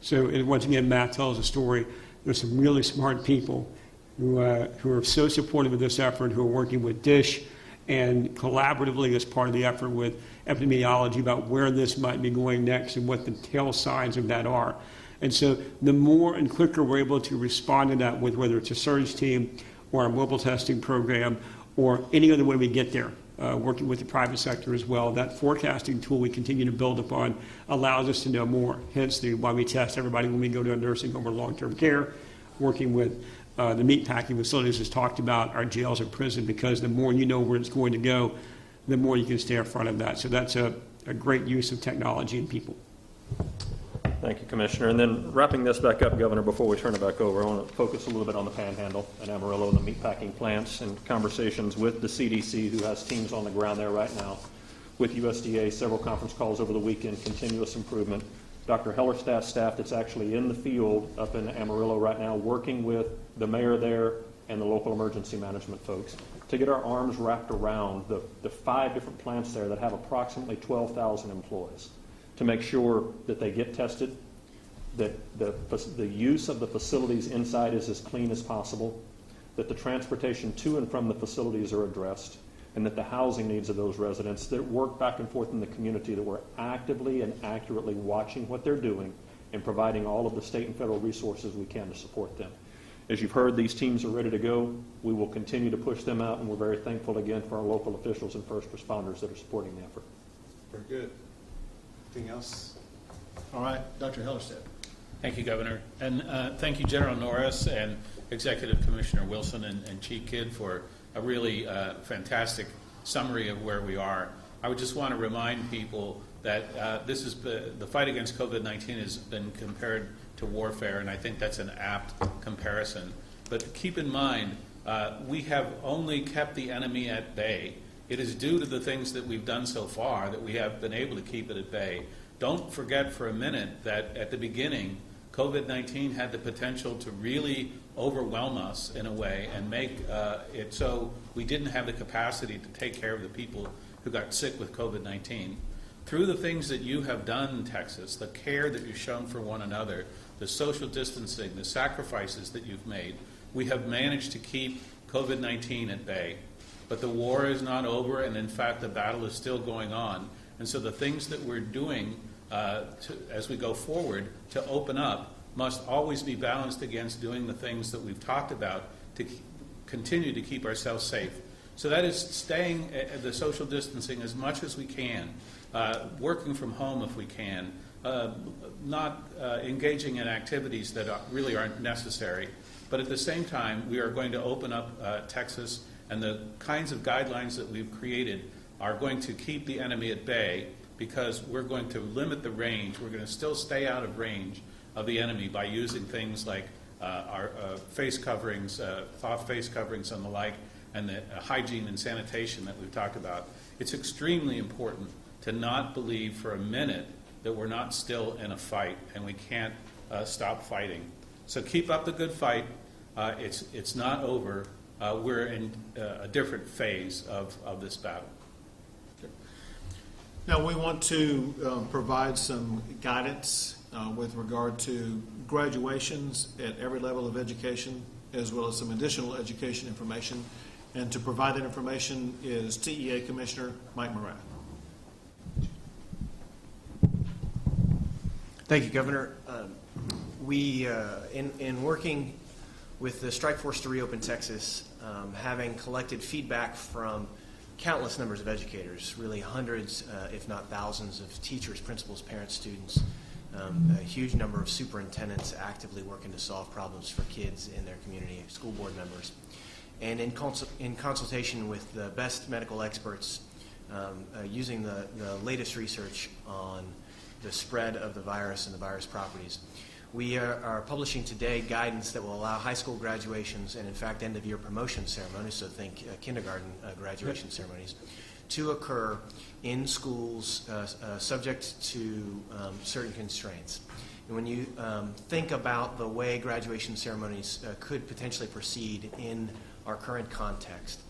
So once again, Matt tells a story. There's some really smart people who are so supportive of this effort, who are working with DISH and collaboratively as part of the effort with epidemiology about where this might be going next and what the tail signs of that are. And so the more and quicker we're able to respond to that with whether it's a surge team or a mobile testing program or any other way we get there, working with the private sector as well, that forecasting tool we continue to build upon allows us to know more. Hence why we test everybody when we go to a nursing home or long-term care, working with the meatpacking facilities as talked about, our jails and prison, because the more you know where it's going to go, the more you can stay in front of that. So that's a great use of technology and people. Thank you, Commissioner. And then wrapping this back up, Governor, before we turn it back over, I want to focus a little bit on the Panhandle and Amarillo and the meatpacking plants and conversations with the CDC, who has teams on the ground there right now, with USDA, several conference calls over the weekend, continuous improvement. Dr. Hellerstadt's staff that's actually in the field up in Amarillo right now, working with the mayor there and the local emergency management folks to get our arms wrapped around the 5 different plants there that have approximately 12,000 employees, to make sure that they get tested, that the use of the facilities inside is as clean as possible, that the transportation to and from the facilities are addressed, and that the housing needs of those residents that work back and forth in the community, that we're actively and accurately watching what they're doing and providing all of the state and federal resources we can to support them. As you've heard, these teams are ready to go. We will continue to push them out, and we're very thankful again for our local officials and first responders that are supporting the effort. Very good. Anything else? All right, Dr. Hellerstedt. Thank you, Governor. And thank you, General Norris and Executive Commissioner Wilson and Chief Kidd for a really fantastic summary of where we are. I would just want to remind people that this is the fight against COVID-19 has been compared to warfare, and I think that's an apt comparison. But keep in mind, we have only kept the enemy at bay. It is due to the things that we've done so far that we have been able to keep it at bay. Don't forget for a minute that at the beginning, COVID-19 had the potential to really overwhelm us in a way and make it so we didn't have the capacity to take care of the people who got sick with COVID-19. Through the things that you have done in Texas, the care that you've shown for one another, the social distancing, the sacrifices that you've made, we have managed to keep COVID-19 at bay. But the war is not over, and in fact, the battle is still going on. And so the things that we're doing as we go forward to open up must always be balanced against doing the things that we've talked about to continue to keep ourselves safe. So that is staying at the social distancing as much as we can, working from home if we can, not engaging in activities that really aren't necessary. But at the same time, we are going to open up Texas, and the kinds of guidelines that we've created are going to keep the enemy at bay, because we're going to limit the range. We're going to still stay out of range of the enemy by using things like our face coverings, cloth face coverings and the like, and the hygiene and sanitation that we've talked about. It's extremely important to not believe for a minute that we're not still in a fight and we can't stop fighting. So keep up the good fight. It's not over. We're in a different phase of this battle. Now, we want to provide some guidance with regard to graduations at every level of education, as well as some additional education information. And to provide that information is TEA Commissioner Mike Moran. Thank you, Governor. In working with the Strike Force to Reopen Texas, having collected feedback from countless numbers of educators, really hundreds, if not thousands of teachers, principals, parents, students, a huge number of superintendents actively working to solve problems for kids in their community, school board members. And in consultation with the best medical experts, using the latest research on the spread of the virus and the virus properties, we are publishing today guidance that will allow high school graduations and, in fact, end-of-year promotion ceremonies, so think kindergarten graduation ceremonies, to occur in schools subject to certain constraints. And when you think about the way graduation ceremonies could potentially proceed in our current context,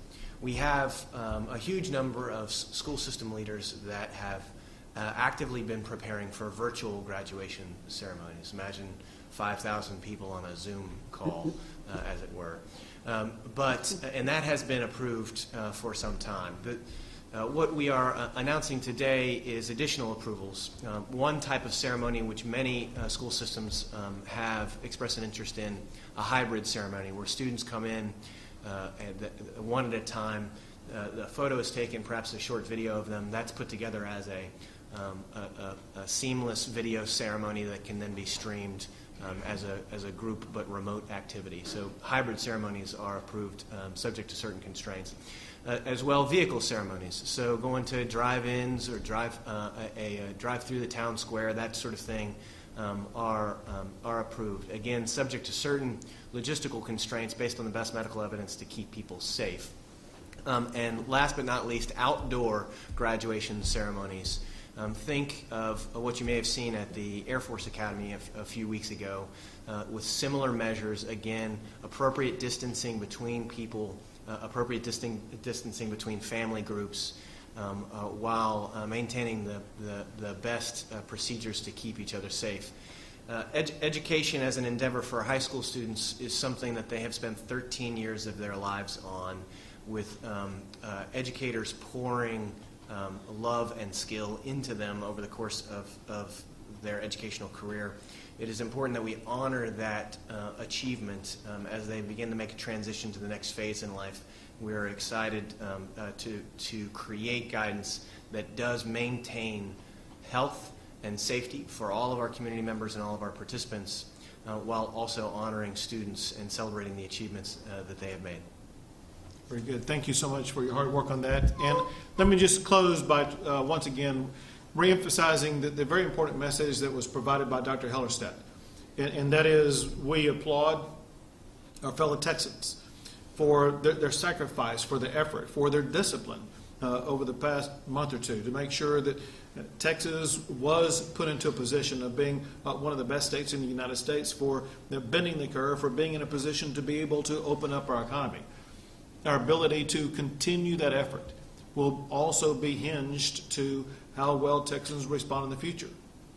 we have a huge number of school system leaders that have actively been preparing for virtual graduation ceremonies. Imagine 5,000 people on a Zoom call, as it were. And that has been approved for some time. What we are announcing today is additional approvals. One type of ceremony which many school systems have expressed an interest in, a hybrid ceremony where students come in one at a time. The photo is taken, perhaps a short video of them. That's put together as a seamless video ceremony that can then be streamed as a group but remote activity. So hybrid ceremonies are approved subject to certain constraints. As well, vehicle ceremonies. So going to drive-ins or drive through the town square, that sort of thing, are approved. Again, subject to certain logistical constraints based on the best medical evidence to keep people safe. And last but not least, outdoor graduation ceremonies. Think of what you may have seen at the Air Force Academy a few weeks ago with similar measures. Again, appropriate distancing between people, appropriate distancing between family groups, while maintaining the best procedures to keep each other safe. Education as an endeavor for high school students is something that they have spent 13 years of their lives on, with educators pouring love and skill into them over the course of their educational career. It is important that we honor that achievement as they begin to make a transition to the next phase in life. We're excited to create guidance that does maintain health and safety for all of our community members and all of our participants, while also honoring students and celebrating the achievements that they have made. Very good. Thank you so much for your hard work on that. And let me just close by once again reemphasizing the very important message that was provided by Dr. Hellerstedt. And that is, we applaud our fellow Texans for their sacrifice, for their effort, for their discipline over the past month or two to make sure that Texas was put into a position of being one of the best states in the United States, for bending the curve, for being in a position to be able to open up our economy. Our ability to continue that effort will also be hinged to how well Texans respond in the future.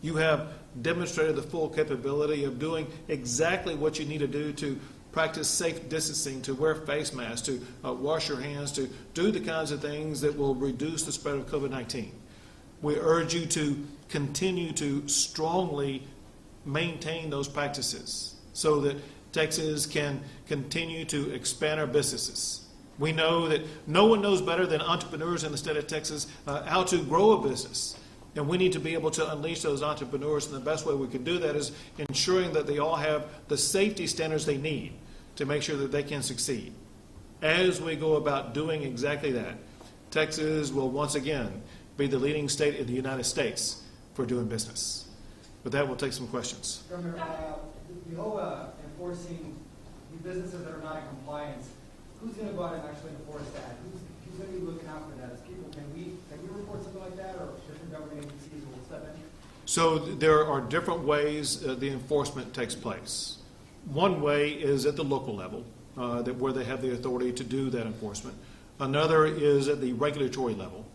You have demonstrated the full capability of doing exactly what you need to do to practice safe distancing, to wear face masks, to wash your hands, to do the kinds of things that will reduce the spread of COVID-19. We urge you to continue to strongly maintain those practices so that Texas can continue to expand our businesses. We know that no one knows better than entrepreneurs in the state of Texas how to grow a business. And we need to be able to unleash those entrepreneurs, and the best way we can do that is ensuring that they all have the safety standards they need to make sure that they can succeed. As we go about doing exactly that, Texas will once again be the leading state in the United States for doing business. With that, we'll take some questions. Governor, the whole enforcing the businesses that are not in compliance, who's going to go out and actually enforce that? Who's going to be looking out for that? As people, can we report something like that, or different government agencies will step in? So there are different ways the enforcement takes place. One way is at the local level, where they have the authority to do that enforcement. Another is at the regulatory level.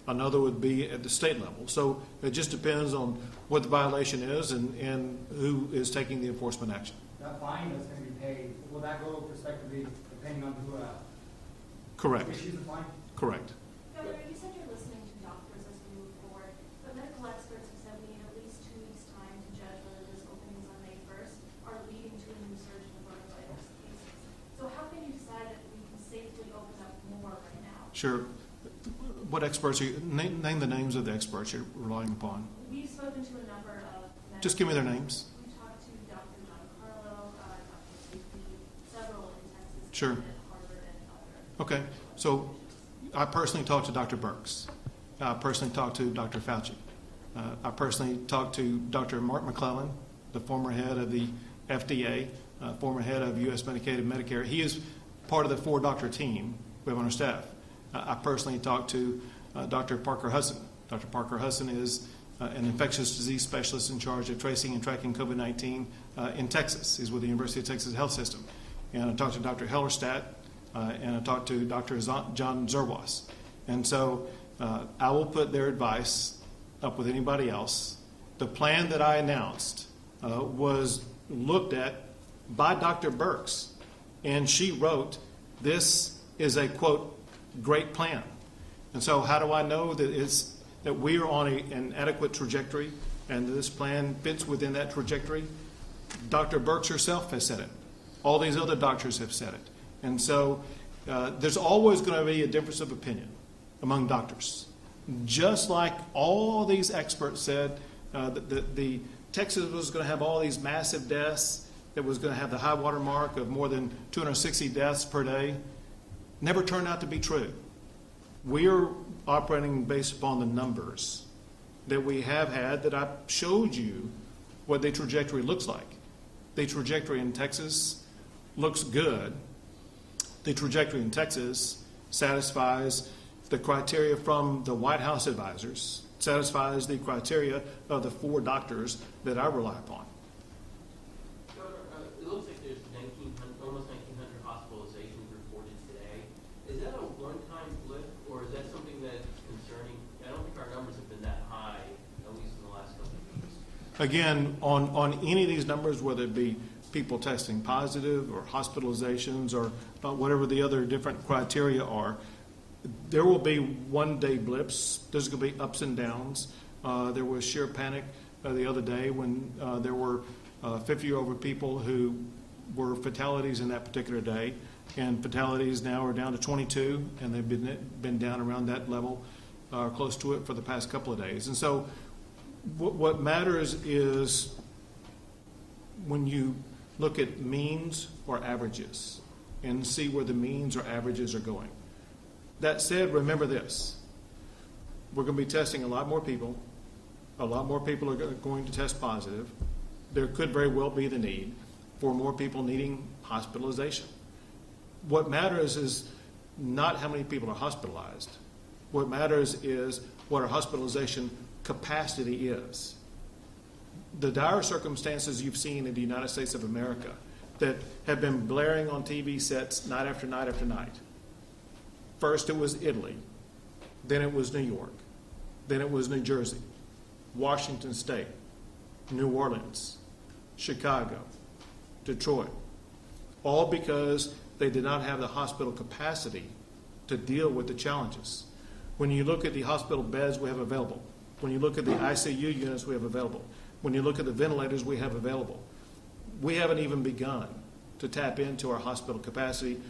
Another would be at the state level. So it just depends on what the violation is and who is taking the enforcement action. That fine that's going to be paid, will that go prospectively depending on who Correct. issues the fine? Correct. Governor, you said you're listening to doctors as we move forward, but medical experts have said we need at least 2 weeks' time to judge whether this openings on May 1st are leading to a new surge in coronavirus cases. So how can you decide that we can safely open up more right now? Sure. What experts are you, name the names of the experts you're relying upon. We've spoken to a number of medical Just give me their names. We've talked to Dr. John Carlo, Dr. Safety, several in Texas, Sure. and Harvard, and others. Okay. So I personally talked to Dr. Birx. I personally talked to Dr. Fauci. I personally talked to Dr. Mark McClellan, the former head of the FDA, former head of U.S. Medicaid and Medicare. He is part of the 4-doctor team we have on our staff. I personally talked to Dr. Parker Hudson. Dr. Parker Hudson is an infectious disease specialist in charge of tracing and tracking COVID-19 in Texas. He's with the University of Texas Health System. And I talked to Dr. Hellerstadt, and I talked to Dr. John Zerwas. And so I will put their advice up with anybody else. The plan that I announced was looked at by Dr. Birx, and she wrote, "This is a, quote, great plan." And so how do I know that we are on an adequate trajectory and that this plan fits within that trajectory? Dr. Birx herself has said it. All these other doctors have said it. And so there's always going to be a difference of opinion among doctors. Just like all these experts said that the Texas was going to have all these massive deaths, that was going to have the high water mark of more than 260 deaths per day, never turned out to be true. We're operating based upon the numbers that we have had, that I showed you what the trajectory looks like. The trajectory in Texas looks good. The trajectory in Texas satisfies the criteria from the White House advisors, satisfies the criteria of the 4 doctors that I rely upon. It looks like there's almost 1,900 hospitalizations reported today. Is that a one-time blip, or is that something that's concerning? I don't think our numbers have been that high, at least in the last couple of weeks. Again, on any of these numbers, whether it be people testing positive or hospitalizations or whatever the other different criteria are, there will be one-day blips. There's going to be ups and downs. There was sheer panic the other day when there were 50-over people who were fatalities in that particular day, and fatalities now are down to 22, and they've been down around that level, close to it for the past couple of days. And so what matters is when you look at means or averages and see where the means or averages are going. That said, remember this. We're going to be testing a lot more people. A lot more people are going to test positive. There could very well be the need for more people needing hospitalization. What matters is not how many people are hospitalized. What matters is what our hospitalization capacity is. The dire circumstances you've seen in the United States of America that have been blaring on TV sets night after night after night. First it was Italy, then it was New York, then it was New Jersey, Washington State, New Orleans, Chicago, Detroit, all because they did not have the hospital capacity to deal with the challenges. When you look at the hospital beds we have available, when you look at the ICU units we have available, when you look at the ventilators we have available, we haven't even begun to tap into our hospital capacity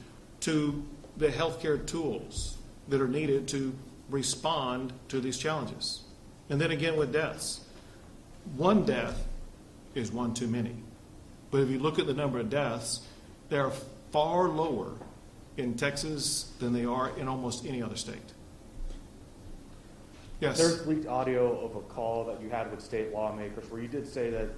to the healthcare tools that are needed to respond to these challenges. And then again with deaths. One death is one too many. But if you look at the number of deaths, they are far lower in Texas than they are in almost any other state. Yes? There's leaked audio of a call that you had with state lawmakers where you did say that,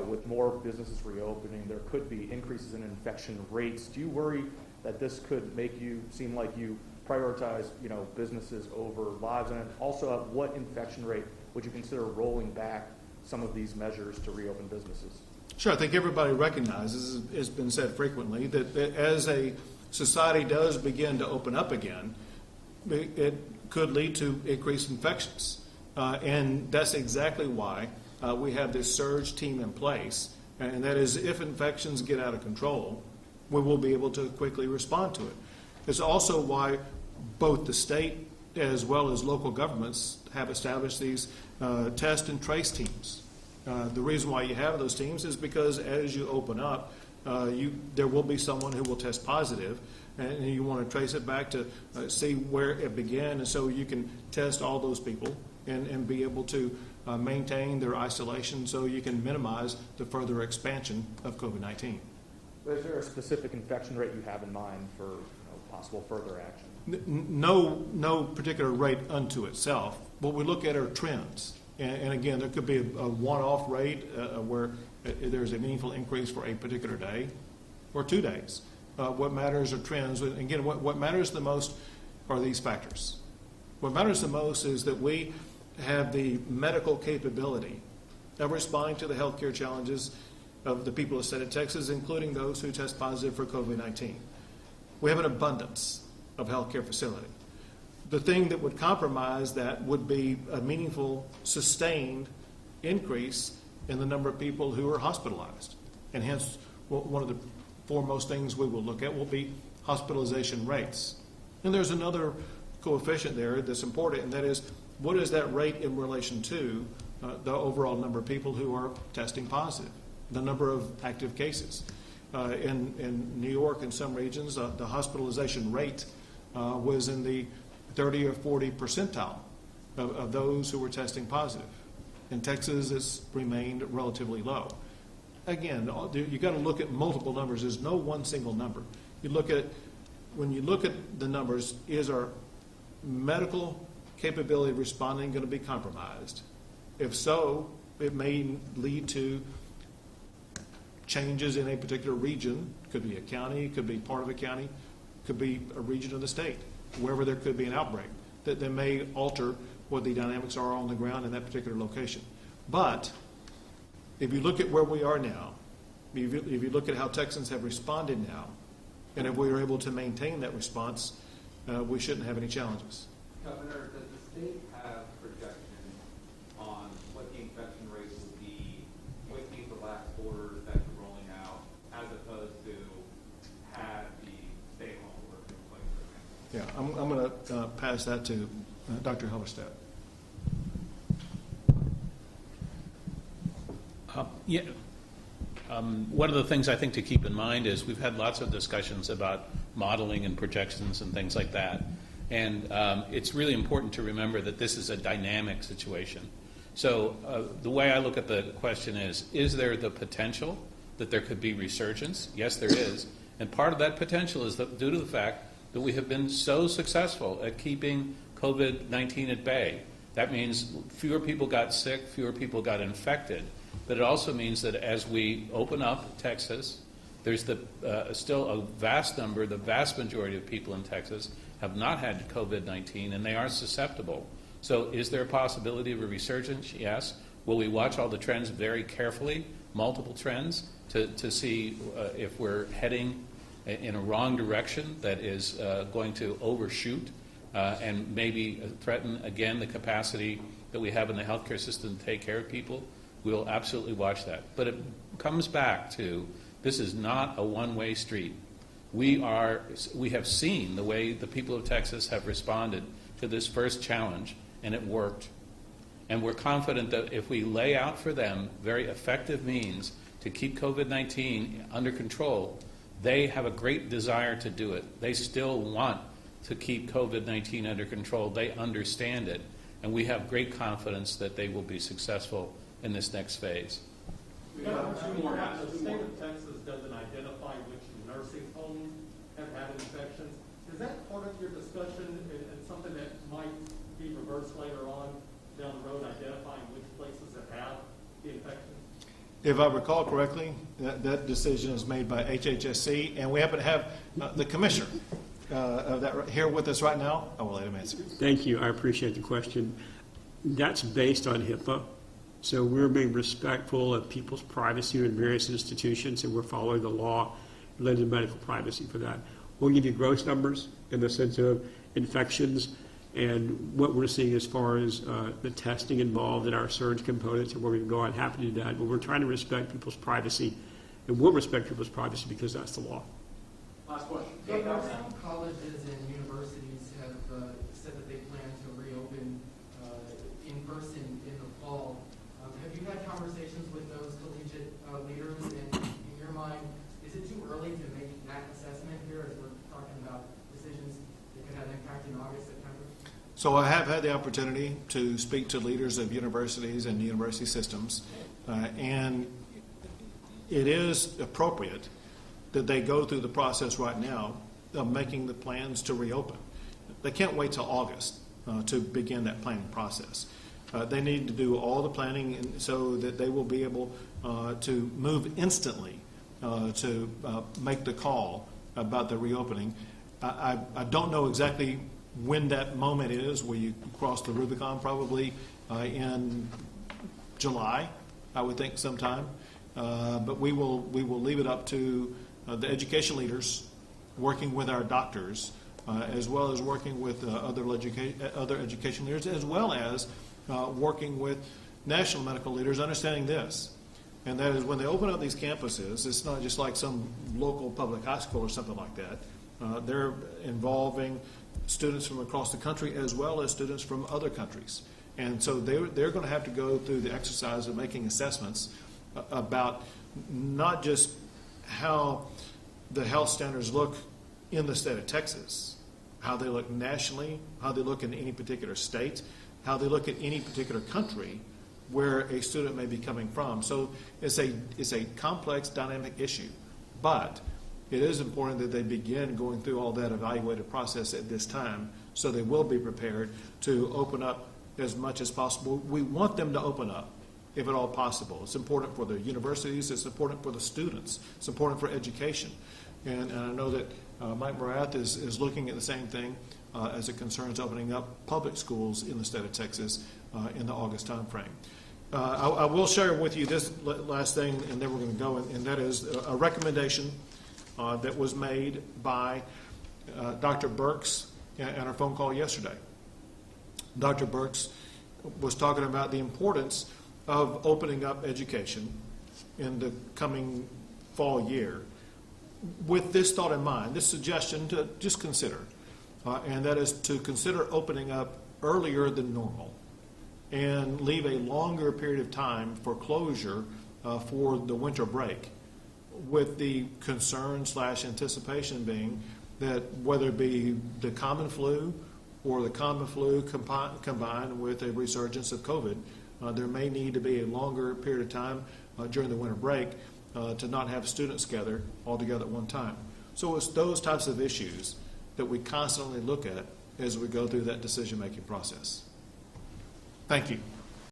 with more businesses reopening, there could be increases in infection rates. Do you worry that this could make you seem like you prioritize, businesses over lives? And also, at what infection rate would you consider rolling back some of these measures to reopen businesses? Sure. I think everybody recognizes, it's been said frequently, that as a society does begin to open up again, it could lead to increased infections. And that's exactly why we have this surge team in place. And that is, if infections get out of control, we will be able to quickly respond to it. It's also why both the state as well as local governments have established these test and trace teams. The reason why you have those teams is because as you open up, there will be someone who will test positive, and you want to trace it back to see where it began, and so you can test all those people and be able to maintain their isolation so you can minimize the further expansion of COVID-19. Is there a specific infection rate you have in mind for possible further action? No particular rate unto itself. What we look at are trends. And again, there could be a one-off rate where there's a meaningful increase for a particular day or 2 days. What matters are trends. Again, what matters the most are these factors. What matters the most is that we have the medical capability of responding to the healthcare challenges of the people of the state of Texas, including those who test positive for COVID-19. We have an abundance of healthcare facility. The thing that would compromise that would be a meaningful, sustained increase in the number of people who are hospitalized. And hence, one of the foremost things we will look at will be hospitalization rates. And there's another coefficient there that's important, and that is, what is that rate in relation to the overall number of people who are testing positive, the number of active cases? In New York, in some regions, the hospitalization rate was in the 30 or 40 percentile of those who were testing positive. In Texas, it's remained relatively low. Again, you got to look at multiple numbers. There's no one single number. When you look at the numbers, is our medical capability of responding going to be compromised? If so, it may lead to changes in a particular region. Could be a county, could be part of a county, could be a region of the state, wherever there could be an outbreak, that may alter what the dynamics are on the ground in that particular location. But if you look at where we are now, if you look at how Texans have responded now, and if we are able to maintain that response, we shouldn't have any challenges. Governor, does the state have projections on what the infection rate will be with these relaxed orders that you're rolling out, as opposed to have the stay-at-home order in place? Yeah, I'm going to pass that to Dr. Hellerstedt. One of the things I think to keep in mind is we've had lots of discussions about modeling and projections and things like that. And it's really important to remember that this is a dynamic situation. So the way I look at the question is there the potential that there could be resurgence? Yes, there is. And part of that potential is that due to the fact that we have been so successful at keeping COVID-19 at bay. That means fewer people got sick, fewer people got infected. But it also means that as we open up Texas, there's still a vast number, the vast majority of people in Texas have not had COVID-19, and they are susceptible. So is there a possibility of a resurgence? Yes. Will we watch all the trends very carefully, multiple trends, to see if we're heading in a wrong direction that is going to overshoot and maybe threaten, again, the capacity that we have in the healthcare system to take care of people? We'll absolutely watch that. But it comes back to This is not a one-way street. We have seen the way the people of Texas have responded to this first challenge, and it worked. And we're confident that if we lay out for them very effective means to keep COVID-19 under control, they have a great desire to do it. They still want to keep COVID-19 under control. They understand it. And we have great confidence that they will be successful in this next phase. We have two more. The state of Texas doesn't identify which nursing homes have had infections. Is that part of your discussion and something that might be reversed later on down the road, identifying which places that have the infection? If I recall correctly, that decision is made by HHSC, and we happen to have the commissioner of that here with us right now. I will let him answer. Thank you. I appreciate the question. That's based on HIPAA. So we're being respectful of people's privacy in various institutions, and we're following the law related to medical privacy for that. We'll give you gross numbers in the sense of infections and what we're seeing as far as the testing involved in our surge components and where we can go on. Happy to do that. But we're trying to respect people's privacy, and we'll respect people's privacy because that's the law. Last question. Governor, some colleges and universities have said that they plan to reopen in person in the fall. Have you had conversations with those collegiate leaders? And in your mind, is it too early to make that assessment here as we're talking about decisions that could have an impact in August, September? So I have had the opportunity to speak to leaders of universities and university systems, and it is appropriate that they go through the process right now of making the plans to reopen. They can't wait till August to begin that planning process. They need to do all the planning so that they will be able to move instantly to make the call about the reopening. I don't know exactly when that moment is where you cross the Rubicon, probably in July, I would think sometime. But we will leave it up to the education leaders working with our doctors, as well as working with other education leaders, as well as working with national medical leaders, understanding this. And that is when they open up these campuses, it's not just like some local public high school or something like that. They're involving students from across the country as well as students from other countries. And so they're going to have to go through the exercise of making assessments about not just how the health standards look in the state of Texas, how they look nationally, how they look in any particular state, how they look at any particular country where a student may be coming from. So it's a complex, dynamic issue. But it is important that they begin going through all that evaluative process at this time so they will be prepared to open up as much as possible. We want them to open up, if at all possible. It's important for the universities. It's important for the students. It's important for education. And I know that Mike Morath is looking at the same thing as it concerns opening up public schools in the state of Texas in the August time frame. I will share with you this last thing, and then we're going to go, and that is a recommendation that was made by Dr. Burks on our phone call yesterday. Dr. Burks was talking about the importance of opening up education in the coming fall year with this thought in mind, this suggestion to just consider, and that is to consider opening up earlier than normal and leave a longer period of time for closure for the winter break, with the concern / anticipation being that whether it be the common flu or the common flu combined with a resurgence of COVID, there may need to be a longer period of time during the winter break to not have students gather all together at one time. So it's those types of issues that we constantly look at as we go through that decision-making process. Thank you.